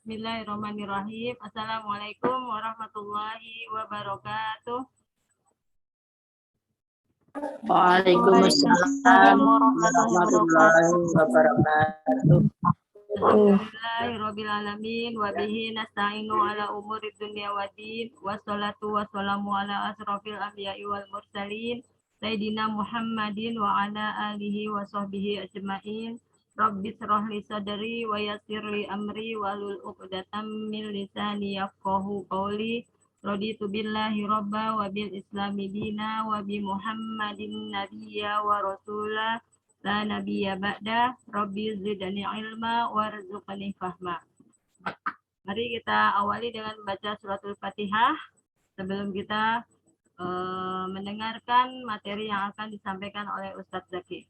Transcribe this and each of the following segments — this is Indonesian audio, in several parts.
Bismillahirrahmanirrahim. Assalamualaikum warahmatullahi wabarakatuh. Waalaikumsalam warahmatullahi wabarakatuh. Alhamdulillahirrabbilalamin wa bihi nasta'inu ala umurid dunya waddin wassalatu wassalamu ala asrafil anbiya'i wal mursalin Sayyidina Muhammadin wa ala alihi wa sahbihi ajma'in. Rabbi shrah li sadri wa yassir li amri wahlul 'uqdatam min lisani yafqahu qawli. Raditu billahi robba wa bil islami dina wa bi Muhammadin nabiyya wa rasulah la nabiyya ba'da. Rabbi zidni ilma warzuqni fahma. Mari kita awali dengan baca suratul Fatihah sebelum kita mendengarkan materi yang akan disampaikan oleh Ustadz Zaki.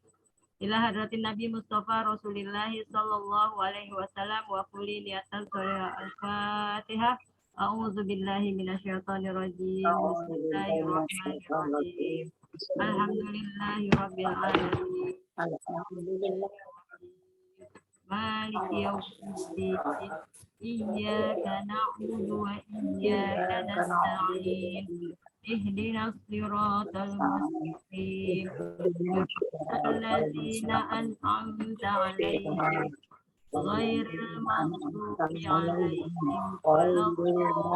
Ila hadratin Nabi Mustafa Rasulillah sallallahu alaihi wasallam wa kulli niatan surah Al-Fatihah. A'udzu billahi minasyaitonir rajim. Bismillahirrahmanirrahim. Alhamdulillahirabbil alamin. Maliki yaumiddin. Iyyaka na'budu wa iyyaka nasta'in. Ihdinas siratal mustaqim. Alladzina an'amta 'alaihim ghairil maghdubi 'alaihim waladdallin.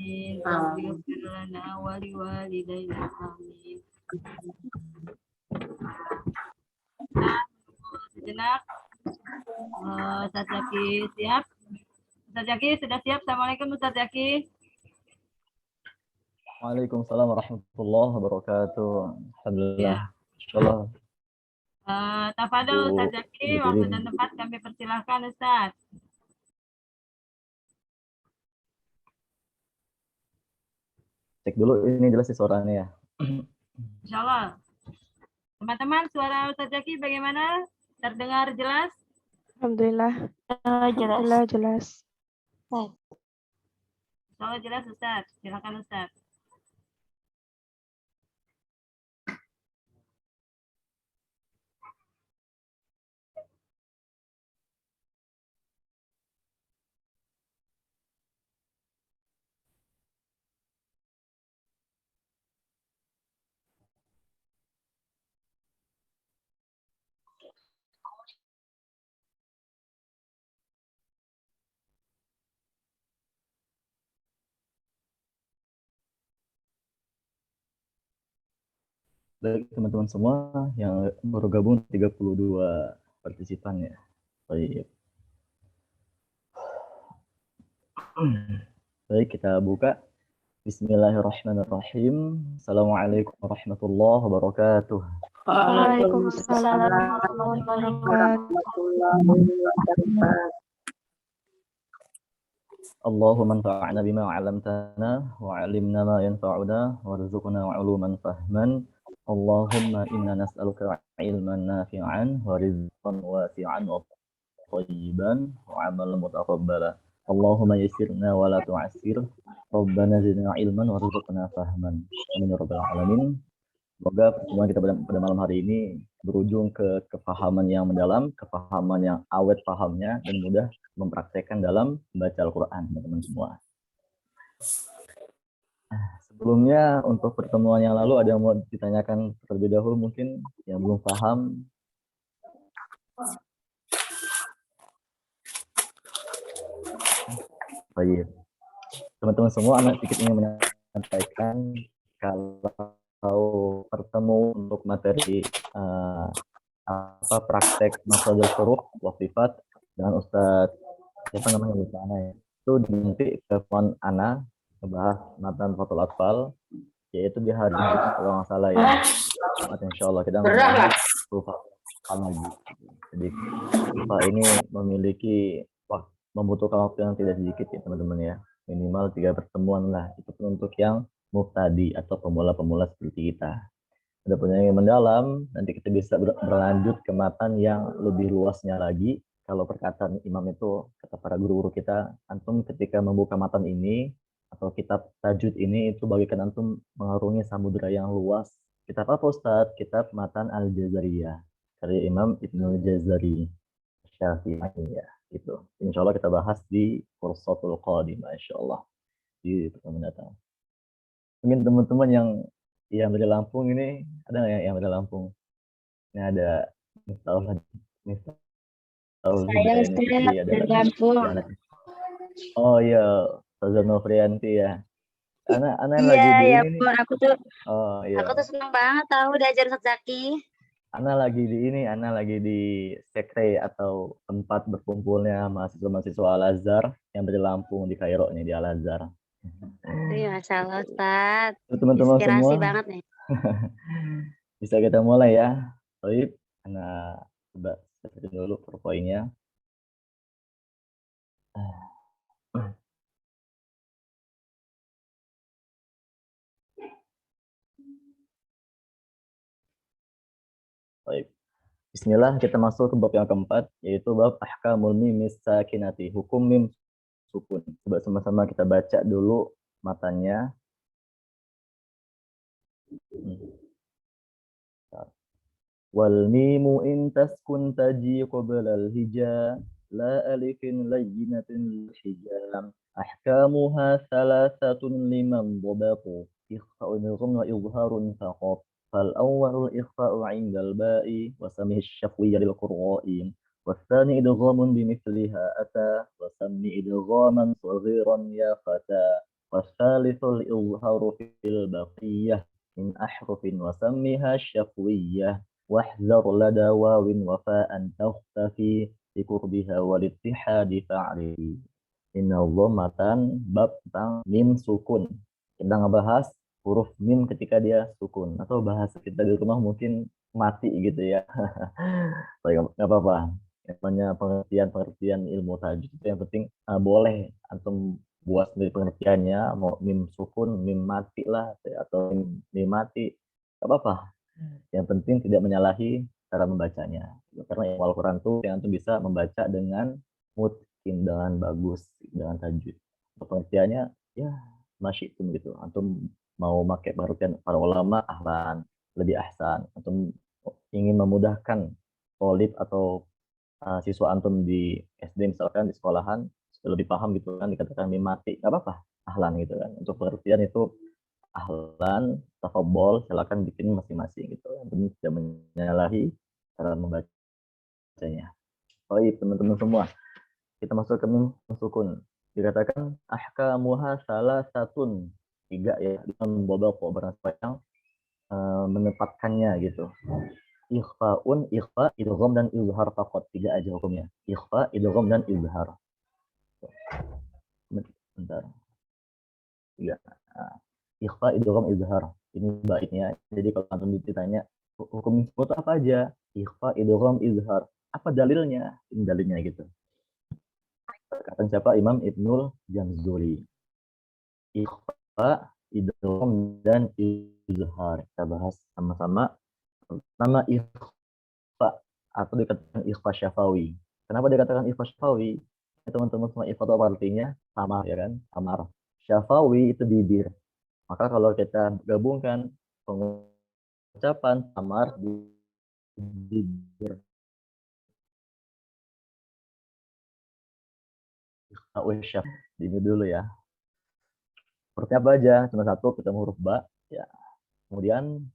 Ighfir lana wa liwalidayna amin. Nah, sejenak. Ustaz Zaki siap? Ustaz Zaki sudah siap? Assalamualaikum Ustaz Zaki. Waalaikumsalam warahmatullahi wabarakatuh. Alhamdulillah. Insyaallah. Tafadhol Ustaz Zaki, waktu dan tempat kami persilahkan Ustaz. Cek dulu ini jelas sih suaranya ya. Insyaallah. Teman-teman, suara Ustaz Zaki bagaimana? Terdengar jelas? Alhamdulillah. Jelas. Insyaallah jelas Ustaz. Silakan Ustaz. Baik teman-teman semua yang baru gabung 32 partisipan ya. Baik. Baik, kita buka. Bismillahirrahmanirrahim. Assalamualaikum warahmatullahi wabarakatuh. Waalaikumsalam warahmatullahi wabarakatuh. Allahumma anfa'na bima 'allamtana wa 'allimna ma yanfa'una warzuqna 'uluman fahman. Allahumma inna nas'aluka ilman nafi'an wa rizqan wasi'an wa thayyiban wa 'amalan mutaqabbala. Allahumma yassirna wa la tu'assir. Rabbana zidna ilman warzuqna fahman. Amin ya rabbal alamin. Semoga pertemuan kita pada malam hari ini berujung ke kefahaman yang mendalam, kefahaman yang awet pahamnya, dan mudah mempraktekkan dalam membaca Al-Quran, teman-teman semua. Sebelumnya, untuk pertemuan yang lalu ada yang mau ditanyakan terlebih dahulu mungkin yang belum paham. Baik. Teman-teman semua, anak sedikit ingin menyampaikan kalau bertemu untuk materi praktek masalah huruf wasifat dengan Ustadz siapa namanya lupa ya, itu nanti telepon Ana membahas matan Fathul Atfal, yaitu di hari kalau nggak salah ya, insya Allah kita lupa lagi. Jadi lupa ini memiliki membutuhkan waktu yang tidak sedikit ya teman-teman ya, minimal 3 pertemuan lah, itu pun untuk yang mubtadi atau pemula-pemula seperti kita. Ada punya yang mendalam, nanti kita bisa berlanjut ke matan yang lebih luasnya lagi. Kalau perkataan imam itu, kata para guru-guru kita, antum ketika membuka matan ini atau kitab tajwid ini, itu bagikan antum mengarungi samudera yang luas. Kitab apa Ustadz? Kitab matan Al-Jazariyah. karya Imam Ibnu Jazari Syafi'i ya gitu. Insya Allah kita bahas di Fursatul Qadim, Insya Allah di pertemuan mendatang. Mungkin teman-teman yang dari Lampung ini ada nggak yang dari Lampung? Ini ada Miftahul Saya Hidayah Ustaz Fikri, ada dari lagi Lampung. yang anak. Oh iya, Ustazah Novrianti ya. Anak Iya, lagi di ya ini nih. pun Oh iya. aku tuh senang banget tahu diajar Ustaz Zaki. Anak lagi di sekre atau tempat berkumpulnya mahasiswa-mahasiswa Al-Azhar yang dari Lampung di Kairo nih di Al-Azhar. Iya, Masya Allah Ustaz. Teman-teman Inspirasi semua banget nih. bisa kita mulai ya. Baik, anak coba seperti dulu PowerPoint-nya. Baik. Bismillah, kita masuk ke bab yang keempat, yaitu bab ahkamul mim sakinati, hukum mim sukun. Coba sama-sama kita baca dulu matanya. Wal mimu in taskun taji qabla al hija la alifin layyinatin hijam ahkamuha thalathatun liman dhabaqu ikhfa'un wa izharun faqat fal awwalul ikhfa'u 'inda al ba'i wa samih asy-syafwiyya lil qurra'i والثاني إدغام بمثلها أتى وسمي إدغاما صغيرا يا فتى والثالث الإظهار في البقية من أحرف وسميها الشفوية واحذر لدى واو وفاء تختفي بقربها والاتحاد فاعرفي إن الضمة bab tentang mim sukun. Kita ngebahas huruf mim ketika dia sukun, atau bahasa kita di rumah mungkin mati gitu ya. Nggak apa-apa. Yang namanya pengertian ilmu tajwid itu yang penting boleh antum buat sendiri pengertiannya, mau mim sukun, mim mati lah, atau mim mati, nggak apa-apa. Yang penting tidak menyalahi cara membacanya. Karena Al-Quran itu yang antum bisa membaca dengan mutkin, dengan bagus, dengan tajwid. Pengertiannya ya masih itu gitu. Antum mau pakai pengertian para ulama ahlan, lebih ahsan. Antum ingin memudahkan tolib atau siswa antum di SD misalkan di sekolahan lebih paham gitu kan, dikatakan mimati, nggak apa-apa, ahlan gitu kan. Untuk pengertian itu ahlan, tafadhol, silakan bikin masing-masing gitu. Yang penting tidak menyalahi cara membacanya. Baik, teman-teman semua, kita masuk ke mim sukun. Dikatakan ahkamuha salah satun, tiga ya, dengan bobal berapa yang menempatkannya gitu. Ikhfaun, ikhfa, idgham dan izhar faqat, tiga aja hukumnya. Ikhfa, idgham dan izhar. Bentar. Tiga. Nah, ikhfa, idgham, izhar. Ini baiknya. Jadi kalau antum ditanya hukum itu apa aja? Ikhfa, idgham, izhar. Apa dalilnya? Ini dalilnya gitu. Kata siapa? Imam Ibnul Jamzuri. Ikhfa, idgham dan izhar. Kita bahas sama-sama. Nama ikhfa atau dikatakan ikhfa syafawi. Kenapa dikatakan ikhfa syafawi? Teman-teman semua, ikhfa itu apa artinya? Samar ya kan? Samar. Syafawi itu bibir. Maka kalau kita gabungkan pengucapan samar di bibir, ini dulu ya. Seperti apa aja? Cuma satu, kita huruf ba. Ya. Kemudian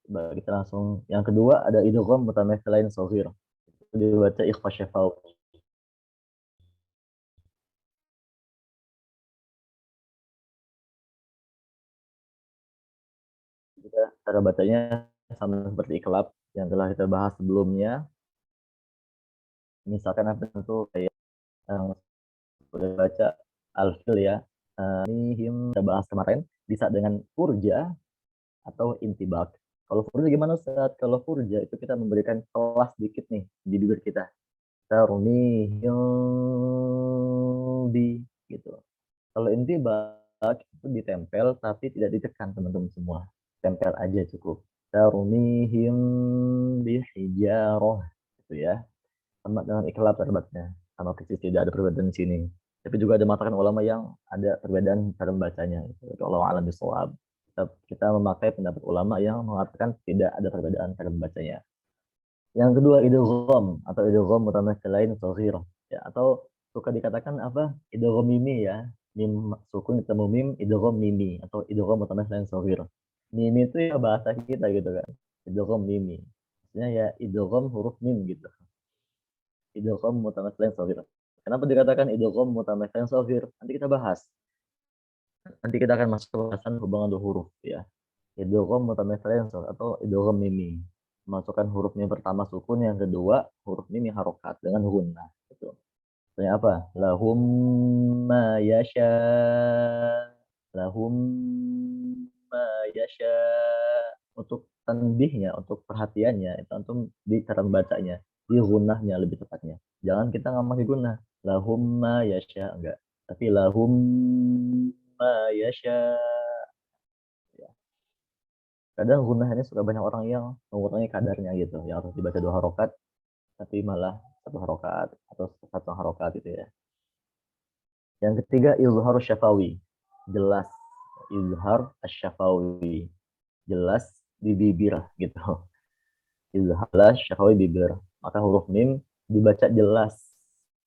kita langsung yang kedua ada idgham mutamathilain shaghir. Itu dibaca ikhfa syafawi. Cara bacanya sama seperti iklab yang telah kita bahas sebelumnya. Misalkan apa itu kayak yang sudah baca alfil ya. Ini kita bahas kemarin bisa dengan furja atau intibak. Kalau furja gimana Ustaz? Kalau furja itu kita memberikan kelas dikit nih di bibir kita. Tarmihim bi gitu. Kalau intibak itu ditempel tapi tidak ditekan teman-teman semua. Tempel aja cukup. Tarmihim bihijarah gitu ya. Sama dengan ikhlas terbatnya. Sama persis tidak ada perbedaan di sini. Tapi juga ada mengatakan ulama yang ada perbedaan cara membacanya. Gitu. Allah alam bisawab. Kita memakai pendapat ulama yang mengatakan tidak ada perbedaan cara membacanya. Yang kedua idgham atau idgham mutamattsilain shaghir ya, atau suka dikatakan apa? Idgham mimi ya. Mim sukun ketemu mim, idgham mimi atau idgham mutamattsilain shaghir. Mimi itu ya bahasa kita gitu kan. Idgham mimi. Maksudnya ya idgham huruf mim gitu. Idgham mutamattsilain shaghir. Kenapa dikatakan idgham mutamattsilain shaghir? Nanti kita bahas. Nanti kita akan masuk ke bahasan hubungan dua huruf ya. Idgham mutamattsilain atau idgham mimi. Masukkan huruf mim pertama sukun, yang kedua huruf mim harokat dengan gunnah. Gitu. Misalnya apa? Lahum ma yasha. Lahum ma yasha. Untuk tanbihnya, untuk perhatiannya, itu antum di cara membacanya, di gunnahnya lebih tepatnya. Jangan kita nggak pakai gunnah. Lahum ma yasha, enggak. Tapi lahum ma yasha. Ya. Kadang gunnah ini suka banyak orang yang mengurangi kadarnya gitu, yang harus dibaca 2 harokat, tapi malah 1 harokat atau 1 harokat gitu ya. Yang ketiga izhar syafawi, jelas. Izhar syafawi, jelas di bibir gitu. Izhar syafawi bibir, maka huruf mim dibaca jelas.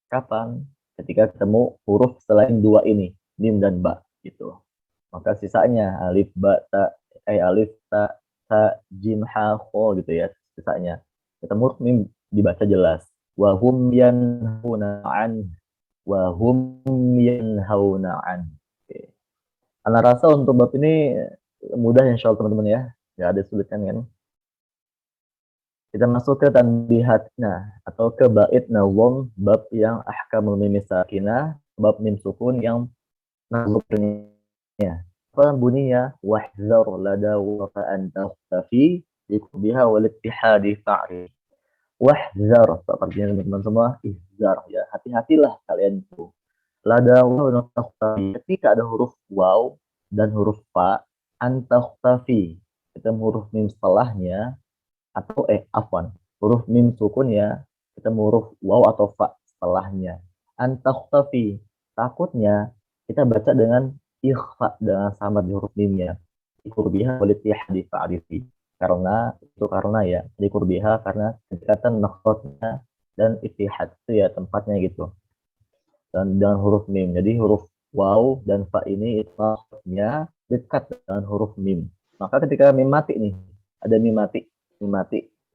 Kapan? Ketika ketemu huruf selain 2 ini, mim dan ba gitu. Maka sisanya alif ba ta, alif ta ta jim ha kho gitu ya, sisanya ketemu huruf mim dibaca jelas. Wahum yanhauna an, wahum yanhauna an. Oke. Ana rasa untuk bab ini mudah insya Allah teman-teman ya, nggak ada sulitan kan. Kita masuk ke tanbihatnya atau ke bait nawm, bab yang ahkamul mim sakinah, bab mim sukun yang nazuknya. Apa bunyinya? Wahzar lada wa fa anta tafi biha wal ittihadi fa'ri. Wahzar, artinya teman-teman semua, ihzar ya, hati-hatilah kalian itu. Lada wa tafi, ketika ada huruf waw dan huruf fa, antakhtafi, kita huruf mim setelahnya, atau afwan, huruf mim sukun ya, kita huruf waw atau fa setelahnya. Antakhtafi, takutnya kita baca dengan ikhfa, dengan samar di huruf mimnya. Dikurbiha walitihdi fa'arifi. Karena ya, dikurbiha karena kedekatan nakhrotnya dan itihad itu ya tempatnya gitu. Dan dengan huruf mim. Jadi huruf waw dan fa ini itu dekat dengan huruf mim. Maka ketika mim mati nih, ada mim mati,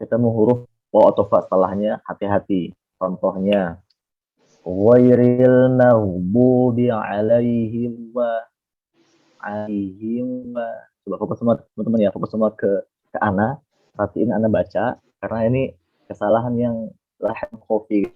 ketemu huruf waw atau fa setelahnya, hati-hati. Contohnya, ghairil maghdubi alaihim wa alaihim wa. Coba fokus semua teman-teman ya, fokus semua ke ana. Perhatiin ana baca, karena ini kesalahan yang lahan kopi,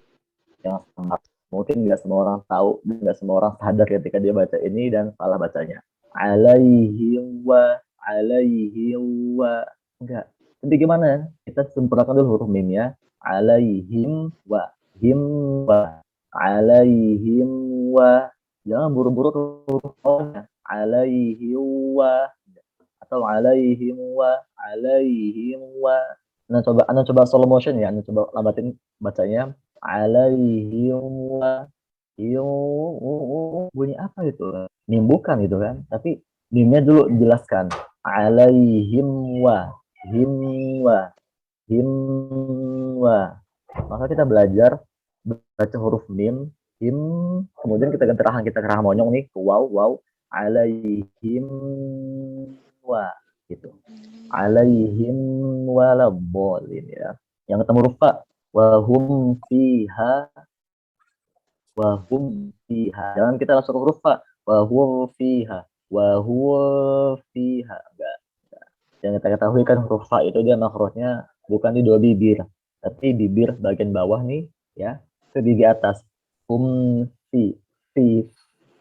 yang sangat mungkin nggak semua orang tahu, nggak semua orang sadar ketika dia baca ini dan salah bacanya. Alaihim wa, alaihim wa. Enggak. Jadi gimana? Kita sempurnakan dulu huruf mimnya. Alaihim wa, him wa, alaihim wa. Jangan buru-buru ke huruf O-nya. Alaihim wa, atau alaihim wa, alaihim wa. Anda coba slow motion ya, Anda coba lambatin bacanya. Alaihim wa, bunyi apa itu? Mim bukan gitu kan, tapi mimnya dulu jelaskan. Alaihim wa, him wa, him wa. Maka kita belajar baca huruf mim, him, kemudian kita ganti rahang, kita ke rahang monyong nih, ke waw, waw, alaihim wa, gitu. Alaihim walabolin ya. Yang ketemu huruf fa, wahum fiha, wahum fiha. Jangan kita langsung ke huruf fa, wahum fiha, wahum fiha. Enggak. Yang kita ketahui kan huruf fa itu dia makhrajnya bukan di 2 bibir, tapi bibir bagian bawah nih ya, ke gigi atas. Fi, fi,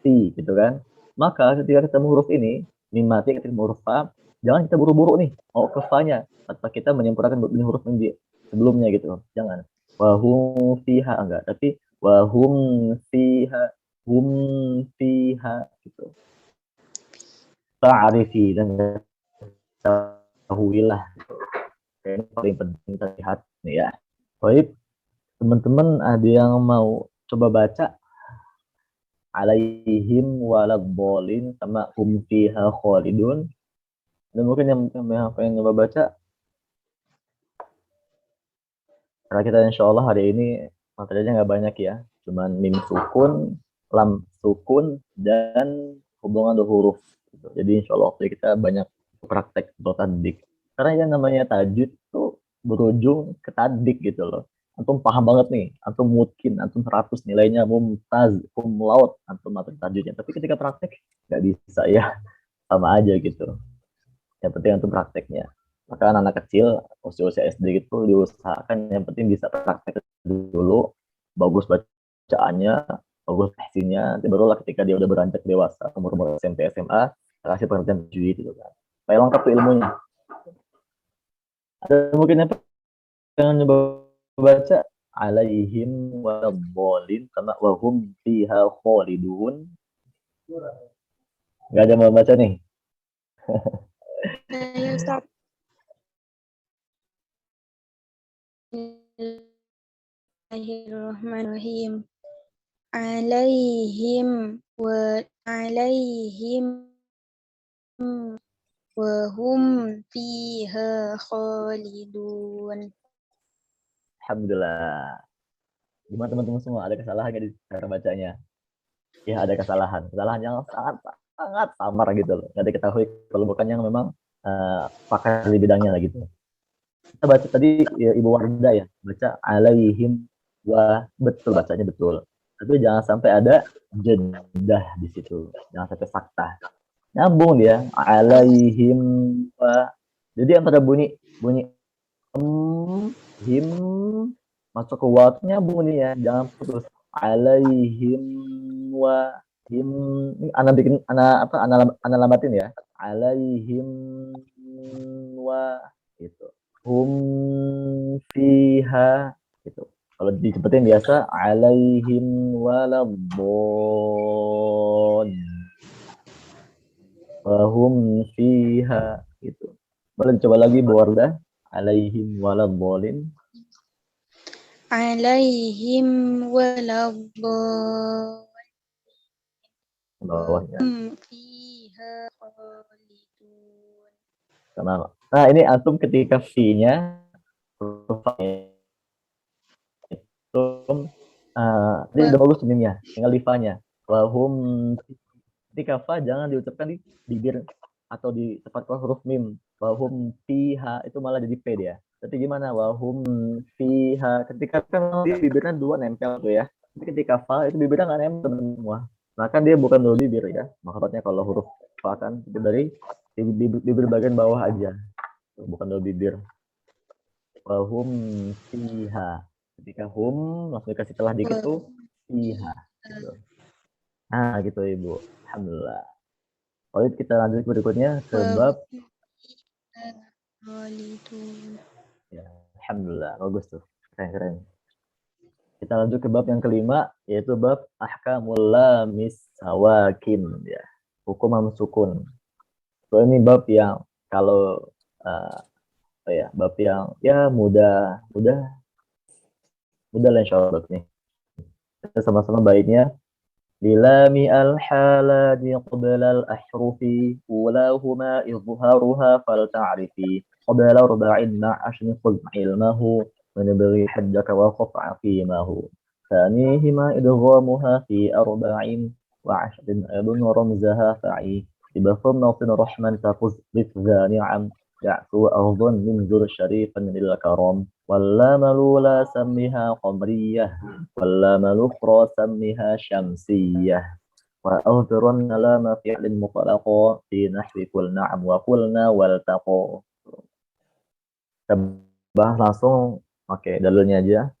fi gitu kan. Maka ketika ketemu huruf ini, mim mati ketemu huruf fa, jangan kita buru-buru nih mau ke fa-nya, atau kita menyempurnakan huruf mim sebelumnya gitu. Jangan. Wahum fiha enggak, tapi wahum fiha, hum fiha gitu. Ta'arifi dan tahuilah. Ini paling penting terlihat nih ya. Baik, teman-teman ada yang mau coba baca alaihim waladhdallin sama hum fiha khalidun? Dan mungkin yang pengen coba baca Karena kita insya Allah hari ini materinya nggak banyak ya, cuman mim sukun, lam sukun, dan hubungan dua huruf. Gitu. Jadi insya Allah waktu kita banyak praktek untuk tadik. Karena yang namanya tajwid tuh berujung ke tadik gitu loh. Antum paham banget nih, antum mungkin, antum 100 nilainya mumtaz, cum laude, antum materi tajwidnya. Tapi ketika praktek nggak bisa ya, sama aja gitu. Yang penting antum prakteknya. Maka anak-anak kecil, usia-usia SD gitu diusahakan yang penting bisa praktek dulu, bagus bacaannya, bagus leksinya, nanti barulah ketika dia udah beranjak dewasa, umur SMP, SMA, kasih pengertian tajwid gitu kan. Supaya lengkap tuh ilmunya. Ada mungkin yang pengen nyoba baca alaihim waladhdallin karena wahum fiha khalidun. Nggak ada mau baca nih. Ya, Ustaz. Bismillahirrahmanirrahim. Alaihim wa hum fiha khalidun. Alhamdulillah. Gimana teman-teman semua? Ada kesalahan nggak di cara bacanya? Ya ada kesalahan. Kesalahan yang sangat samar gitu loh. Nggak diketahui kalau bukan yang memang pakar di bidangnya lah gitu. Kita baca tadi ya, Ibu Wardah ya, baca alaihim wa, betul bacanya betul. Tapi jangan sampai ada jedah di situ. Jangan sampai faktah. Nyambung dia alaihim wa. Jadi antara bunyi him masuk ke wa nyambung nih ya, jangan putus. Alaihim wa him, ini ana bikin ana lambatin ya. Alaihim wa gitu. Hum fiha gitu. Kalau dicepetin biasa alaihim waladdallin wahum fiha gitu. Boleh coba lagi Bu Wardah. Alaihim waladdallin. Alaihim waladdallin. Bawahnya. Fiha khalidun. Sama. Nah, ini antum ketika V-nya itu ini udah bagus mimnya, tinggal lifa-nya. Wahum, ketika fa jangan diucapkan di bibir atau di tempat huruf mim. Wahum fiha itu malah jadi p dia. Tapi gimana? Wahum fiha, ketika kan di bibirnya dua nempel tuh ya. Tapi ketika fa itu bibirnya nggak nempel semua. Nah kan dia bukan dari bibir ya. Maksudnya kalau huruf fa kan itu dari bibir bagian bawah aja, bukan dari bibir. Wahum fiha, ketika hum langsung dikasih telah dikit tuh fiha gitu. Nah gitu Ibu. Alhamdulillah. Kalau kita lanjut berikutnya ke bab ya, alhamdulillah bagus tuh, keren. Kita lanjut ke bab yang kelima, yaitu bab ahkamul lamis sawakin ya, hukum sukun. So ini bab yang kalau bab yang ya mudah lah insyaallah nih. Kita sama-sama baiknya للام الحالات قبل الأحرف أولاهما إظهارها فلتعرفي قبل 4 مع 10 خذ علمه ونبغي حجك وخف عقيمه ثانيهما إدغامها في 4 و10 أيضا رمزها فعي بفم نوط رحما تفز ضف نعم يعفو أرضا من ذر شريفا للكرم واللام الأولى سمها قمرية واللام الأخرى سمها شمسية وأظهرن لام فعل مطلق في نحو قل نعم وقلنا والتقوا. Kita bahas langsung, oke, dalilnya aja.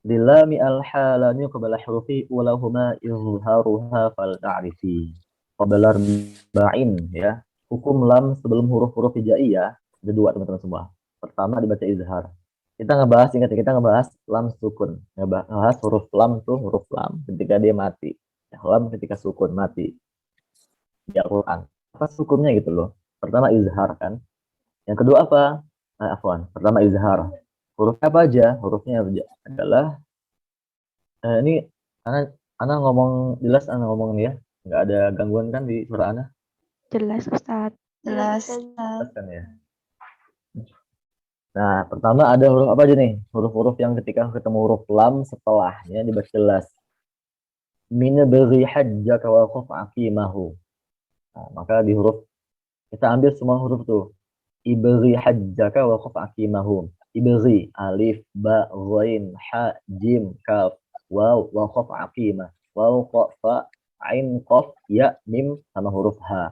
Lilami al-halani qabla hurufi ulahuma izharuha fal ta'rifi. Qabla arba'in ya. Hukum lam sebelum huruf-huruf hijaiyah ada 2 teman-teman semua. Pertama dibaca izhar. Kita ngebahas lam sukun. Ngebahas huruf lam tuh huruf lam ketika dia mati. Lam ketika sukun mati. Di Al-Quran. Apa sukunnya gitu loh. Pertama izhar kan. Yang kedua apa? Pertama izhar. Hurufnya apa aja? Hurufnya adalah ini Ana ngomong jelas, Ana ngomong nih ya. Nggak ada gangguan kan di suara Ana? Jelas Ustaz. Jelas. Jelas kan ya? Nah, pertama ada huruf apa aja nih? Huruf-huruf yang ketika ketemu huruf lam setelahnya dibaca jelas. Min beri hajjaka wa khuf aqimahu. Nah, maka di huruf kita ambil semua huruf tuh. Ibri hajjaka wa khuf aqimahum. Ibri alif ba ghain ha jim kaf waw wa khuf aqimah. Waw qaf fa ain qaf ya mim sama huruf h.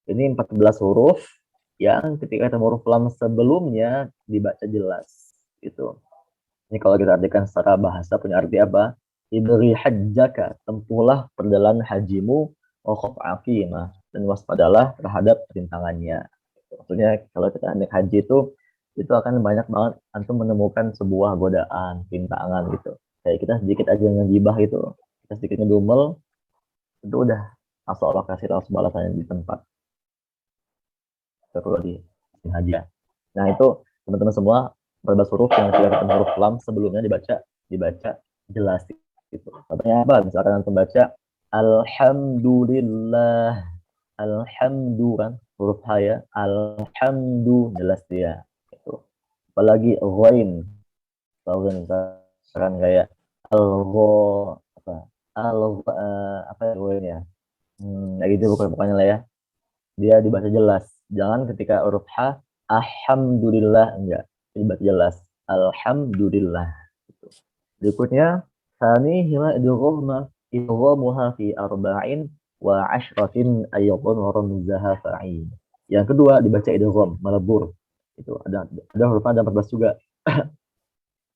Ini 14 huruf yang ketika ketemu huruf lam sebelumnya dibaca jelas gitu. Ini kalau kita artikan secara bahasa punya arti apa? Ibri hajjaka, tempuhlah perjalanan hajimu, wakhaf aqimah, dan waspadalah terhadap rintangannya. Maksudnya kalau kita naik haji itu akan banyak banget antum menemukan sebuah godaan, rintangan gitu. Kayak kita sedikit aja ngegibah itu, kita sedikit ngedumel, itu udah masuk lokasi langsung balasannya di tempat. Itu di haji. Nah itu teman-teman semua 14 huruf yang ketika ketemu huruf lam sebelumnya dibaca jelas gitu. Contohnya apa? Misalkan antum baca alhamdulillah, alhamdu kan huruf h ya, alhamdu jelas dia itu. Apalagi ghain, misalkan kayak algho apa apa ya ghain ya, kayak gitu bukannya lah ya, dia dibaca jelas. Jangan ketika huruf H, alhamdulillah, enggak. Dibaca jelas. Alhamdulillah. Gitu. Berikutnya, Thani hila idghamuha fi arba'in wa ashratin ayyadun ramzaha fa'in. Yang kedua dibaca idgham, melebur. Itu ada hurufnya ada 14 juga.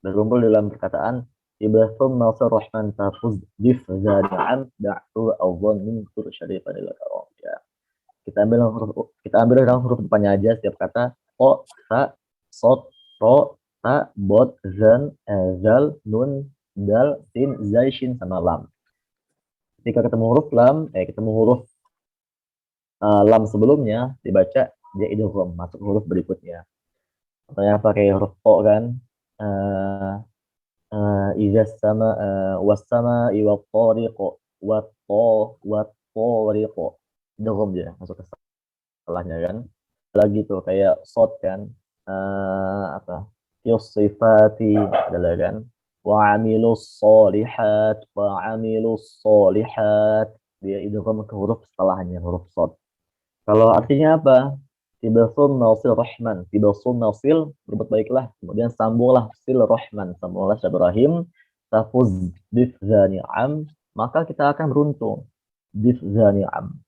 Berkumpul dalam perkataan Ibathum nasir rahman tafuz dif zani'an da'tu awzan min tur syarifan ila karam. Ya. Kita ambil dalam huruf depannya aja setiap kata o ta sot ro ta bot zan zal nun dal sin zai shin sama lam. Ketika ketemu huruf lam ketemu huruf lam sebelumnya dibaca dia idgham masuk huruf berikutnya. Contohnya pakai huruf o kan idza sama was-sama wa tariq wa tariq idgham dia masuk ke setelahnya kan. Lagi tuh kayak sot kan apa yusifati adalah kan wa amilus solihat dia idgham ke huruf setelahnya huruf sot. Kalau artinya apa? Tibasun nasil rahman, tibasun nasil berbuat baiklah, kemudian sambunglah sil rahman, sambunglah Rahim, tafuz bifzani'am, maka kita akan beruntung. Bifzani'am,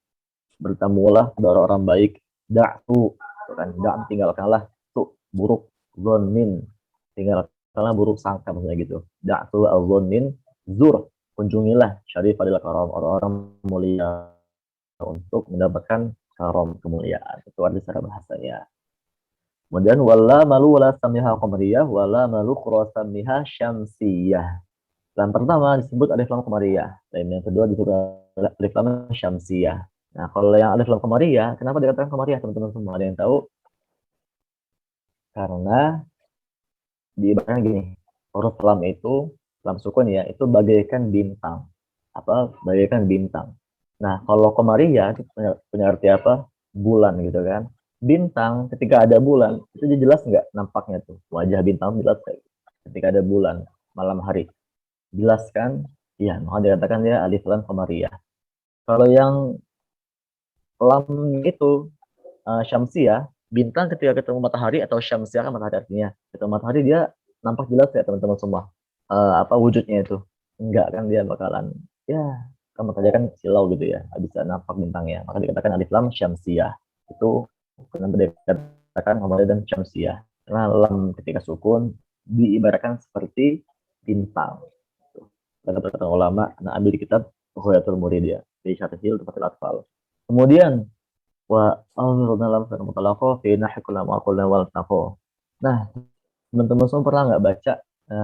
bertamulah kepada orang baik. Da'tu, kan da' tinggalkanlah tu buruk, zonin tinggalkanlah buruk sangka maksudnya gitu. Da'tu al-zonin, zur, kunjungilah syarif adalah karam orang-orang mulia untuk mendapatkan karam kemuliaan. Itu arti secara bahasanya. Kemudian wala malu wala samiha qamariyah wala malu samiha syamsiyah. Yang pertama disebut alif lam qamariyah, dan yang kedua disebut alif lam syamsiyah. Nah, kalau yang alif lam qamariyah, kenapa dikatakan qamariyah teman-teman semua? Ada yang tahu? Karena diibaratkan gini, huruf lam itu lam sukun ya, itu bagaikan bintang. Apa? Bagaikan bintang. Nah, kalau qamariyah itu punya arti apa? Bulan gitu kan. Bintang, ketika ada bulan, itu jelas nggak nampaknya tuh? Wajah bintang jelas kayak ketika ada bulan malam hari. Jelas kan? Iya, maka dikatakan dia alif lam qamariyah. Kalau yang lam itu syamsiyah, bintang ketika ketemu matahari atau syamsiyah kan matahari artinya. Ketemu matahari dia nampak jelas ya teman-teman semua. Apa wujudnya itu? Enggak kan dia bakalan ya kamu saja kan silau gitu ya, bisa nampak bintangnya. Maka dikatakan alif lam syamsiyah. Itu kenapa dikatakan qamariyah dan syamsiyah? Karena lam ketika sukun diibaratkan seperti bintang. Kata ulama, nah ambil di kitab Ghayatul Murid ya, di Syarhil Tufatul Atfal. Kemudian wa anzurna lam kana mutalaqo fi nahkul ma qulna wal taqo. Nah, teman-teman semua pernah nggak baca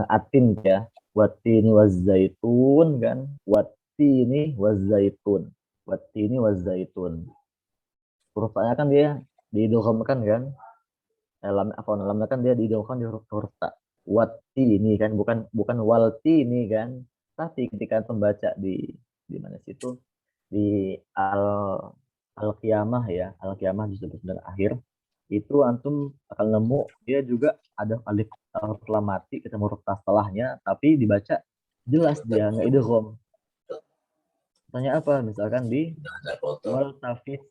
atin ya? Watini wazaitun kan? Watini wazaitun. Watini wazaitun. Huruf-nya kan dia diidghamkan kan? Lamnya kan dia diidghamkan di huruf ta. Watini kan bukan waltini kan? Tapi ketika membaca di mana situ di al qiyamah ya, al qiyamah disebut dengan akhir itu antum akan nemu dia juga ada alif setelah mati ketemu huruf ta setelahnya, tapi dibaca jelas dia nggak idgham. Tanya apa? Misalkan di waltafit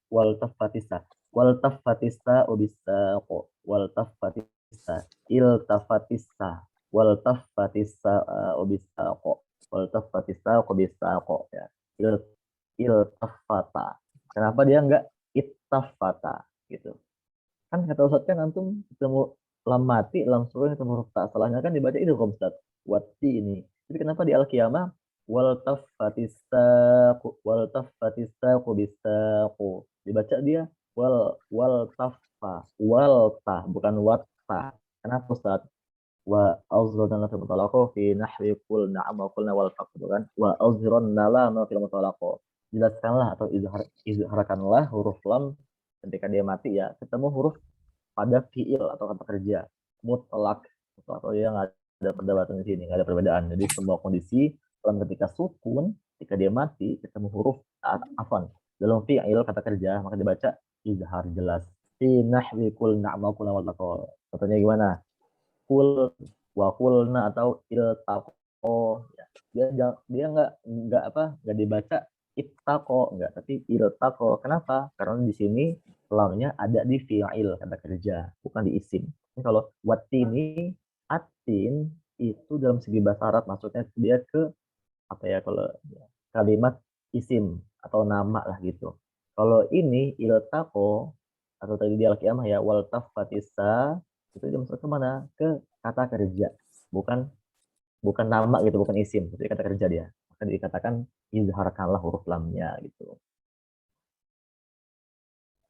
waltafatisa waltafatisa ubisa kok waltafatisa iltafatisa waltafatisa ubisa kok waltafatisa ubisa kok ya iltafata. Kenapa dia enggak ittafata gitu? Kan kata Ustaz kan antum ketemu lam mati, lam surun ketemu huruf ta salahnya kan dibaca itu Ustaz. Wati ini. Tapi kenapa di Al-Qiyamah wal taffatistaqu bisaqu dibaca dia wal taffa bukan watta. Kenapa Ustaz? Wa azrana fil mutalaqo fi nahwi qul na'am wa qulna wal faqd kan wa azranna la ma fil mutalaqo. Jelaskanlah atau izharkanlah huruf lam ketika dia mati ya ketemu huruf pada fiil atau kata kerja mutlak atau yang nggak ada perdebatan di sini, nggak ada perbedaan. Jadi semua kondisi lam ketika sukun ketika dia mati ketemu huruf afan dalam fiil kata kerja maka dibaca izhar jelas fi nahwi qul na'am wa qulna wal faqd. Contohnya gimana? Kul wa kulna atau iltaqo ya. Dia nggak dibaca ittaqo enggak, tapi iltaqo. Kenapa? Karena di sini lamnya ada di fi'il kata kerja, bukan di isim. Ini kalau watini atin itu dalam segi bahasa Arab maksudnya dia ke apa ya, kalau kalimat isim atau nama lah gitu. Kalau ini iltaqo atau tadi di Al-Qiyamah ya wal tafatisa itu dia masuk ke mana? Ke kata kerja, bukan nama gitu, bukan isim, tapi kata kerja dia. Maka dikatakan izharkanlah huruf lamnya gitu.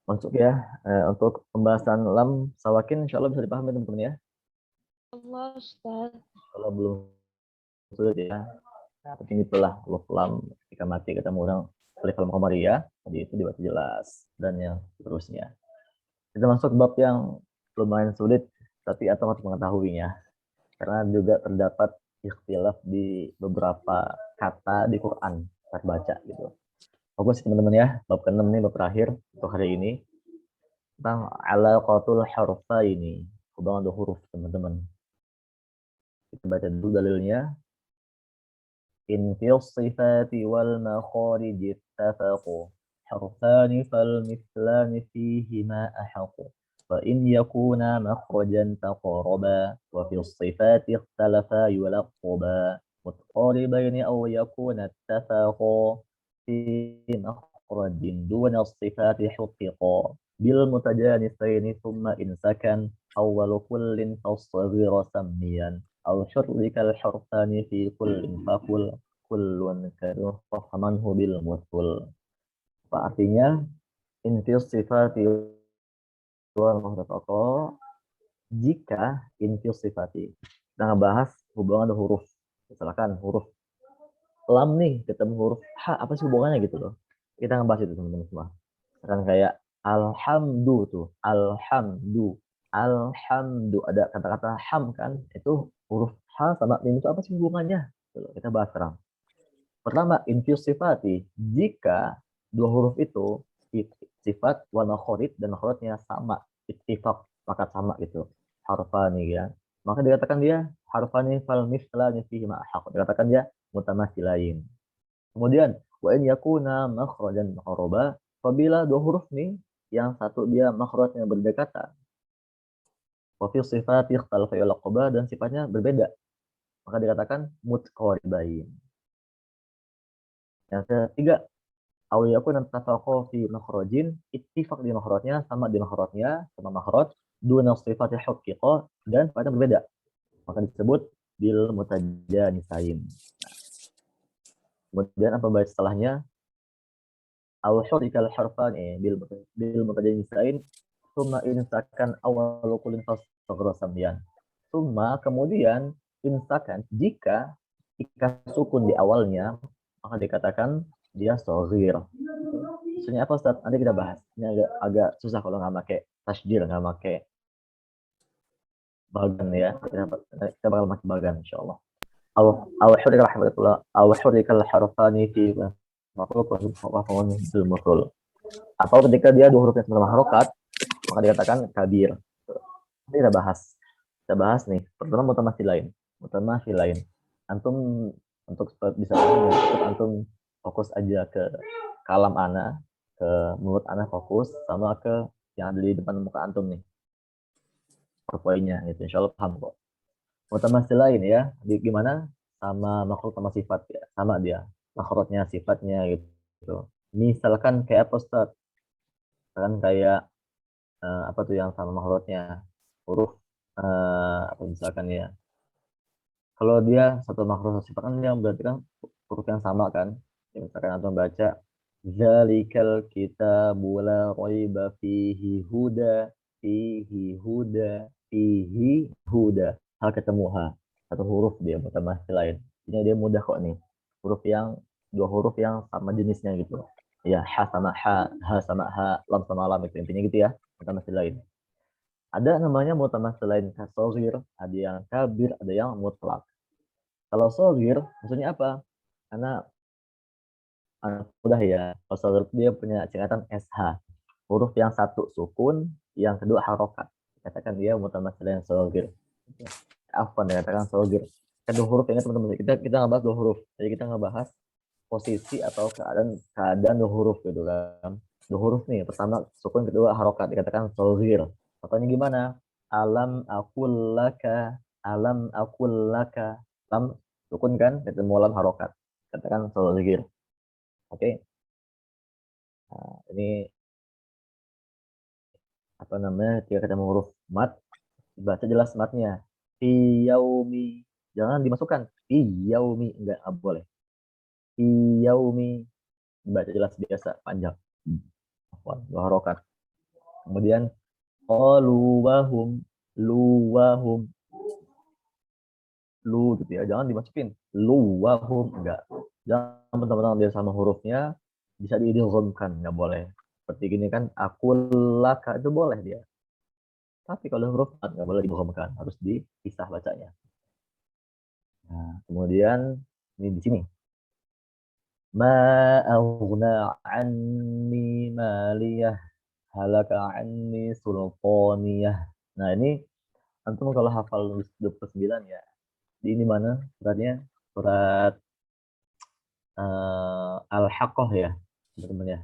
Masuk ya untuk pembahasan lam sawakin insyaallah bisa dipahami teman-teman ya. Allah Ustaz. Kalau belum sulit ya. Nah, penting itulah huruf lam ketika mati ketemu orang alif lam qamariyah, jadi itu dibaca jelas dan yang seterusnya. Kita masuk bab yang lumayan sulit tapi atau harus mengetahuinya karena juga terdapat ikhtilaf di beberapa kata di Quran terbaca gitu. Fokus teman-teman ya, bab ke-6 nih, bab terakhir untuk hari ini tentang alaqatul harfa ini, hubungan huruf teman-teman. Kita baca dulu dalilnya. In fil sifati wal makharij ittafaqu harfani fal mithlani fihi ma ahaqu فإن يكونا مخرجا تقاربا وفي الصفات اختلفا يلقبا متقاربين أو يكون اتفقا في مخرج دون الصفات حققا بالمتجانسين ثم إن سكن أول كل فالصغير سميا أو شرك الحرفان في كل فكل كل فهمنه بالمثل. Artinya inti sifati jika inti sifati kita ngebahas hubungan huruf, misalkan huruf lam nih ketemu huruf ha, apa sih hubungannya gitu loh, kita ngebahas itu teman-teman semua. Misalkan kayak alhamdu tuh, alhamdu ada kata-kata ham kan, itu huruf ha sama mim itu apa sih hubungannya gitu loh. Kita bahas sekarang. Pertama inti sifati, jika dua huruf itu sifat wa makhraj dan makhrajnya sama, ittifaq, maka sama gitu. Harfani ya. Maka dikatakan dia harfani fal mithlani fihi ma ahaq. Dikatakan dia mutamathilain. Kemudian wa in yakuna makhrajan muqarraba, apabila dua huruf nih yang satu dia makhrajnya berdekatan. Wa fi sifati ikhtalafa yulaqaba, dan sifatnya berbeda. Maka dikatakan mutqaribain. Yang ketiga aw yakun tafaqo fi makhrajin, ittifaq di makhrajnya sama sama makhraj duna sifati haqiqah, dan sifatnya berbeda, maka disebut bil mutajanisain. Kemudian apa bahasa setelahnya? Aw syurikal harfan bil mutajanisain summa insakan awal kullin fasghara samyan. Summa kemudian insakan, jika sukun di awalnya maka dikatakan dia soghir. Maksudnya apa Ustaz? Nanti kita bahas. Ini agak susah kalau nggak pakai tasjil, nggak pakai bagan ya. Kita bakal pakai bagan insyaallah. Aw hurikal harfani fi maf'ul bil maf'ul. Atau ketika dia dua hurufnya sama harokat, maka dikatakan kabir. Ini kita bahas nih. Pertama mutamasil lain. Antum untuk bisa antum fokus aja ke kalam ana, ke mulut ana fokus, sama ke yang ada di depan muka antum nih. Poinnya gitu, insya Allah paham kok. Mutamasil lain ya, gimana sama makhluk sama sifat ya, sama dia makhluknya sifatnya gitu. Misalkan kayak apa Ustaz? Misalkan kayak apa tuh yang sama makhluknya huruf apa misalkan ya, kalau dia satu makhluk sifat kan dia berarti kan huruf yang sama kan ya, misalkan atau baca zalikal kitabu la raiba fihi huda hal ketemu ha satu huruf dia mutamasil lain ini dia mudah kok nih huruf yang dua huruf yang sama jenisnya gitu ya ha sama ha lam sama lam itu intinya gitu ya mutamasil lain. Ada namanya mutamasil lain kasogir, ada yang kabir, ada yang mutlak. Kalau sogir, maksudnya apa? Karena mudah ya. Kalau sogir dia punya singkatan SH. Huruf yang satu sukun, yang kedua harokat. Katakan dia mutamasil lain sogir. Afwan dikatakan sogir. Kedua huruf ini teman-teman. Kita ngebahas dua huruf. Jadi kita ngebahas posisi atau keadaan dua huruf gitu kan. Dua huruf nih. Pertama sukun, kedua harokat. Dikatakan sogir. Contohnya gimana? Alam akul laka, alam akul laka. Lam sukun kan, ketemu lam harokat. Katakan sogir. Oke. Nah, ini apa namanya? Jika ketemu huruf mat, baca jelas matnya. Fi yaumi. Jangan dimasukkan. Fi yaumi. Enggak boleh. Fi yaumi. Baca jelas biasa, panjang. Dua harokat. Kemudian luwahum, luwahum, lu gitu ya, jangan dimasukin luwahum, enggak, jangan teman-teman dia sama hurufnya bisa diidghamkan, nggak boleh. Seperti gini kan, aku laka itu boleh dia, tapi kalau huruf nggak boleh diidghamkan, harus dipisah bacanya. Nah, kemudian ini di sini ma aghna anni maliyah halaka anni sultaniyah. Nah ini antum kalau hafal 29 ya, di ini mana suratnya? Surat Al-Haqqah ya, teman-teman ya.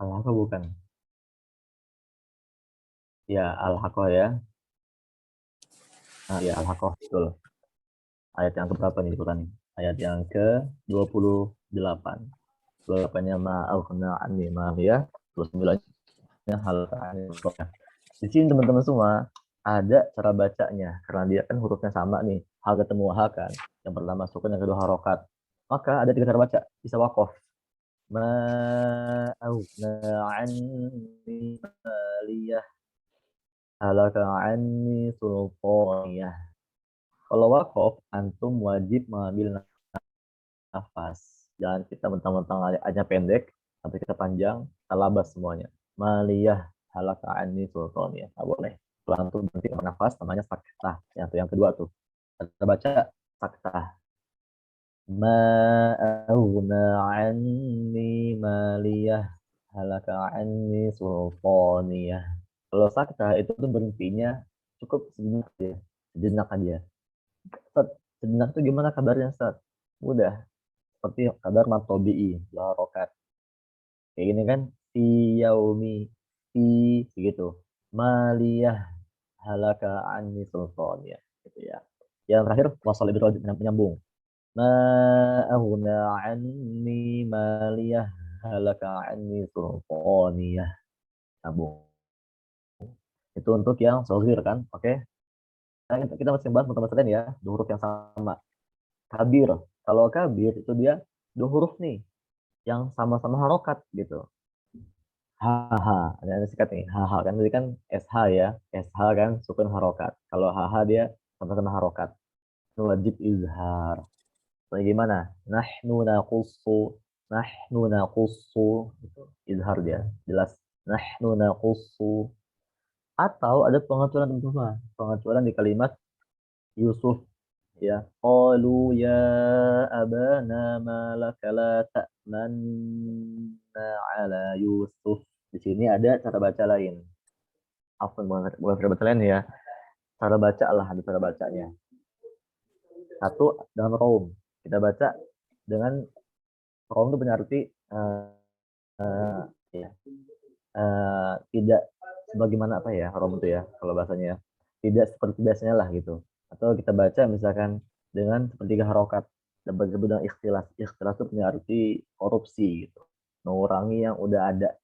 Al-Haqqah bukan. Ya, Al-Haqqah ya. Nah, ya Al-Haqqah betul. Ayat yang keberapa nih Quran? Ayat yang ke-28. 28-nya ma'aghna anni ma'aliyah, 29-nya hal ta'ani. Di sini teman-teman semua ada cara bacanya karena dia kan hurufnya sama nih. Hal ketemu hal kan. Yang pertama sukun, yang kedua harokat. Maka ada tiga cara baca. Bisa wakof. Ma'aghna anni ma'aliyah halaka anni sultaniyah. Kalau wakaf, antum wajib mengambil nafas. Jangan kita mentang-mentang aja pendek, sampai kita panjang, kita labas semuanya. Maliyah halaka anni sultaniyah. Nggak boleh. Kalau antum berhenti nafas, namanya saktah. Yang kedua tuh. Kita baca saktah. Ma'aghna anni maliyah halaka anni sultaniyah. Kalau saktah itu tuh berhentinya cukup sejenak aja. Sejenak aja. Ustaz, sejenak itu gimana kabarnya Ustaz? Mudah. Seperti kadar matobi'i, dua rokat. Kayak gini kan, fi yaumi, fi, begitu. Maliyah halaka anni sultaniyah. Gitu ya. Yang terakhir, wasal ibn menyambung. Ma'aghna anni maliyah halaka anni sultaniyah. Sambung. Itu untuk yang sahir kan, oke? Nah, kita masih bahas teman-teman ya, dua huruf yang sama. Kabir. Kalau kabir itu dia dua huruf nih, yang sama-sama harokat gitu. Haha, ada sikat nih. Haha kan tadi kan SH ya, SH kan sukun harokat. Kalau HH dia sama-sama harokat. Wajib izhar. Bagaimana? Nahnu naqussu gitu. Izhar dia, jelas. Nahnu naqussu. Atau ada pengecualian teman-teman, pengecualian di kalimat Yusuf. Ya, qalu ya abana ma laka la ta'manna ala Yusuf. Di sini ada cara baca lain. Apa bukan cara baca lain ya? Cara baca lah, ada cara bacanya. Satu dengan raum. Kita baca dengan raum itu punya arti ya, tidak sebagaimana apa ya raum itu ya kalau bahasanya tidak seperti biasanya lah gitu. Atau kita baca misalkan dengan sepertiga harokat dapat disebut dengan ikhtilas. Ikhtilas itu punya arti korupsi gitu. Mengurangi yang udah ada.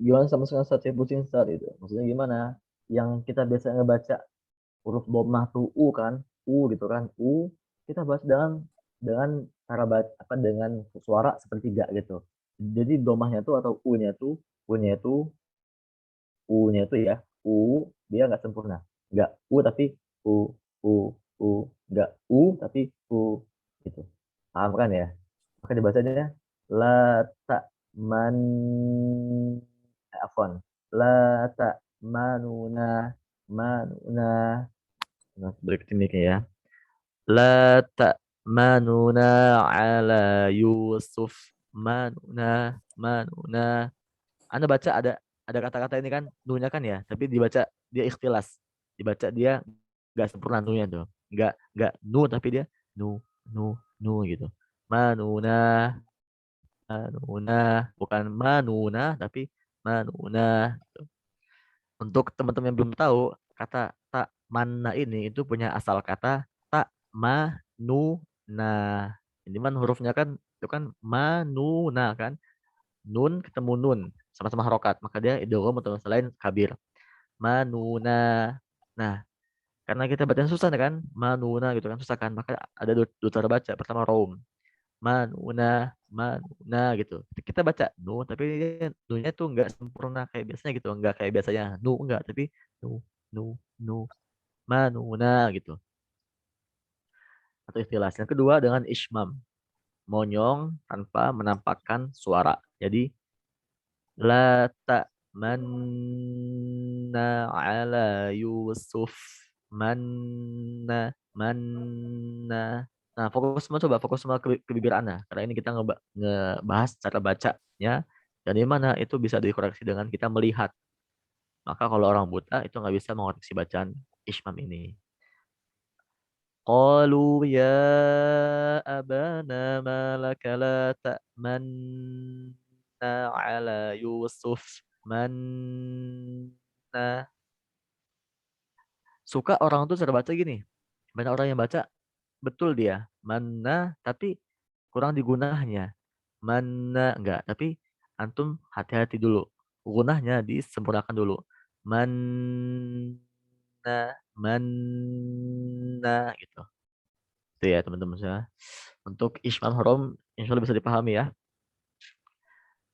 Gimana sama sekali saya pusing saat itu. Maksudnya gimana? Yang kita biasa ngebaca huruf domah tuh U kan, U gitu kan, U kita bahas dengan cara baca apa dengan suara sepertiga gitu. Jadi domahnya tuh atau U-nya itu U-nya itu ya, U dia nggak sempurna, nggak U tapi U U U nggak U tapi U gitu. Paham kan ya? Maka dibacanya la ta man afwan la ta manuna manuna. Nah, berikut ini kayak ya. La ta'manuna ala Yusuf. Manuna. Anda baca ada kata-kata ini kan, nunya kan ya, tapi dibaca dia ikhtilas. Dibaca dia nggak sempurna nunya tuh. Nggak nu tapi dia nu nu gitu. Manuna, manuna, bukan manuna tapi manuna. Untuk teman-teman yang belum tahu, kata tak mana ini itu punya asal kata tak manuna. Ini kan hurufnya kan itu kan manuna kan. Nun ketemu nun sama-sama harokat, maka dia idgham atau selain kabir. Manuna. Nah, karena kita baca susah kan, manuna gitu kan susah kan, maka ada dua cara baca. Pertama raum, manuna manuna gitu. Kita baca nu tapi nunya tuh nggak sempurna kayak biasanya gitu, nggak kayak biasanya nu nggak tapi nu nu nu manuna gitu. Atau istilah yang kedua dengan ismam, monyong tanpa menampakkan suara. Jadi la ta'manna ala Yusuf, manna. Nah, fokus semua ke bibir Anda. Karena ini kita ngebahas cara bacanya. Dan di mana itu bisa dikoreksi dengan kita melihat. Maka kalau orang buta itu nggak bisa mengoreksi bacaan Ismam ini. Qalu ya abana malaka la ta'manna ala Yusuf manna. Suka orang tuh cara baca gini. Banyak orang yang baca betul dia mana tapi kurang digunahnya. Mana enggak, tapi antum hati-hati dulu. Gunahnya disempurnakan dulu. Mana gitu. Itu ya teman-teman saya. Untuk Ismail Haram insya Allah bisa dipahami ya.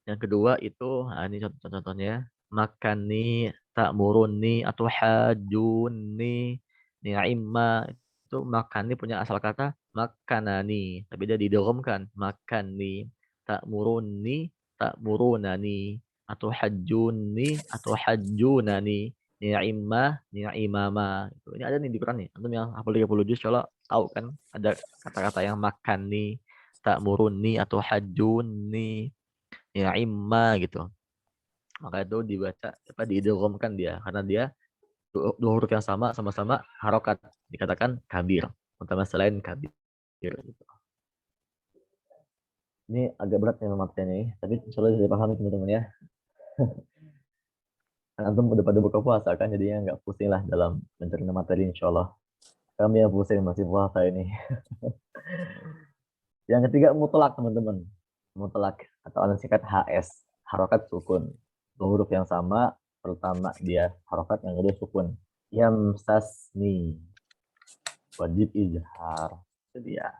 Yang kedua itu, nah ini contoh-contohnya. Makani, ta'muruni, atau hajuni, ni'imma. Itu makani punya asal kata makanani. Tapi dia didoromkan. Makani, ta'muruni, ta'murunani. Atau hajuni, atau hajunani. Ni'imma, ni'imama. Ini ada nih di Quran nih. Antum yang hafal 30 juz, kalau tahu kan ada kata-kata yang makani, ta'muruni, atau hajuni ya imma gitu. Maka itu dibaca apa diidghamkan dia karena dia dua huruf yang sama-sama harokat dikatakan kabir. Utama selain kabir gitu. Ini agak berat nih materinya ini, tapi insya Allah bisa dipahami teman-teman ya. Kan antum udah pada buka puasa kan, jadinya nggak pusing lah dalam mencerna materi insya Allah. Kami yang pusing masih puasa ini. Yang ketiga mutlak teman-teman. Mutlak atau singkat HS, harokat sukun. Dua huruf yang sama, pertama dia harokat, yang kedua sukun. Yamsasni, wajib izhar. Itu dia.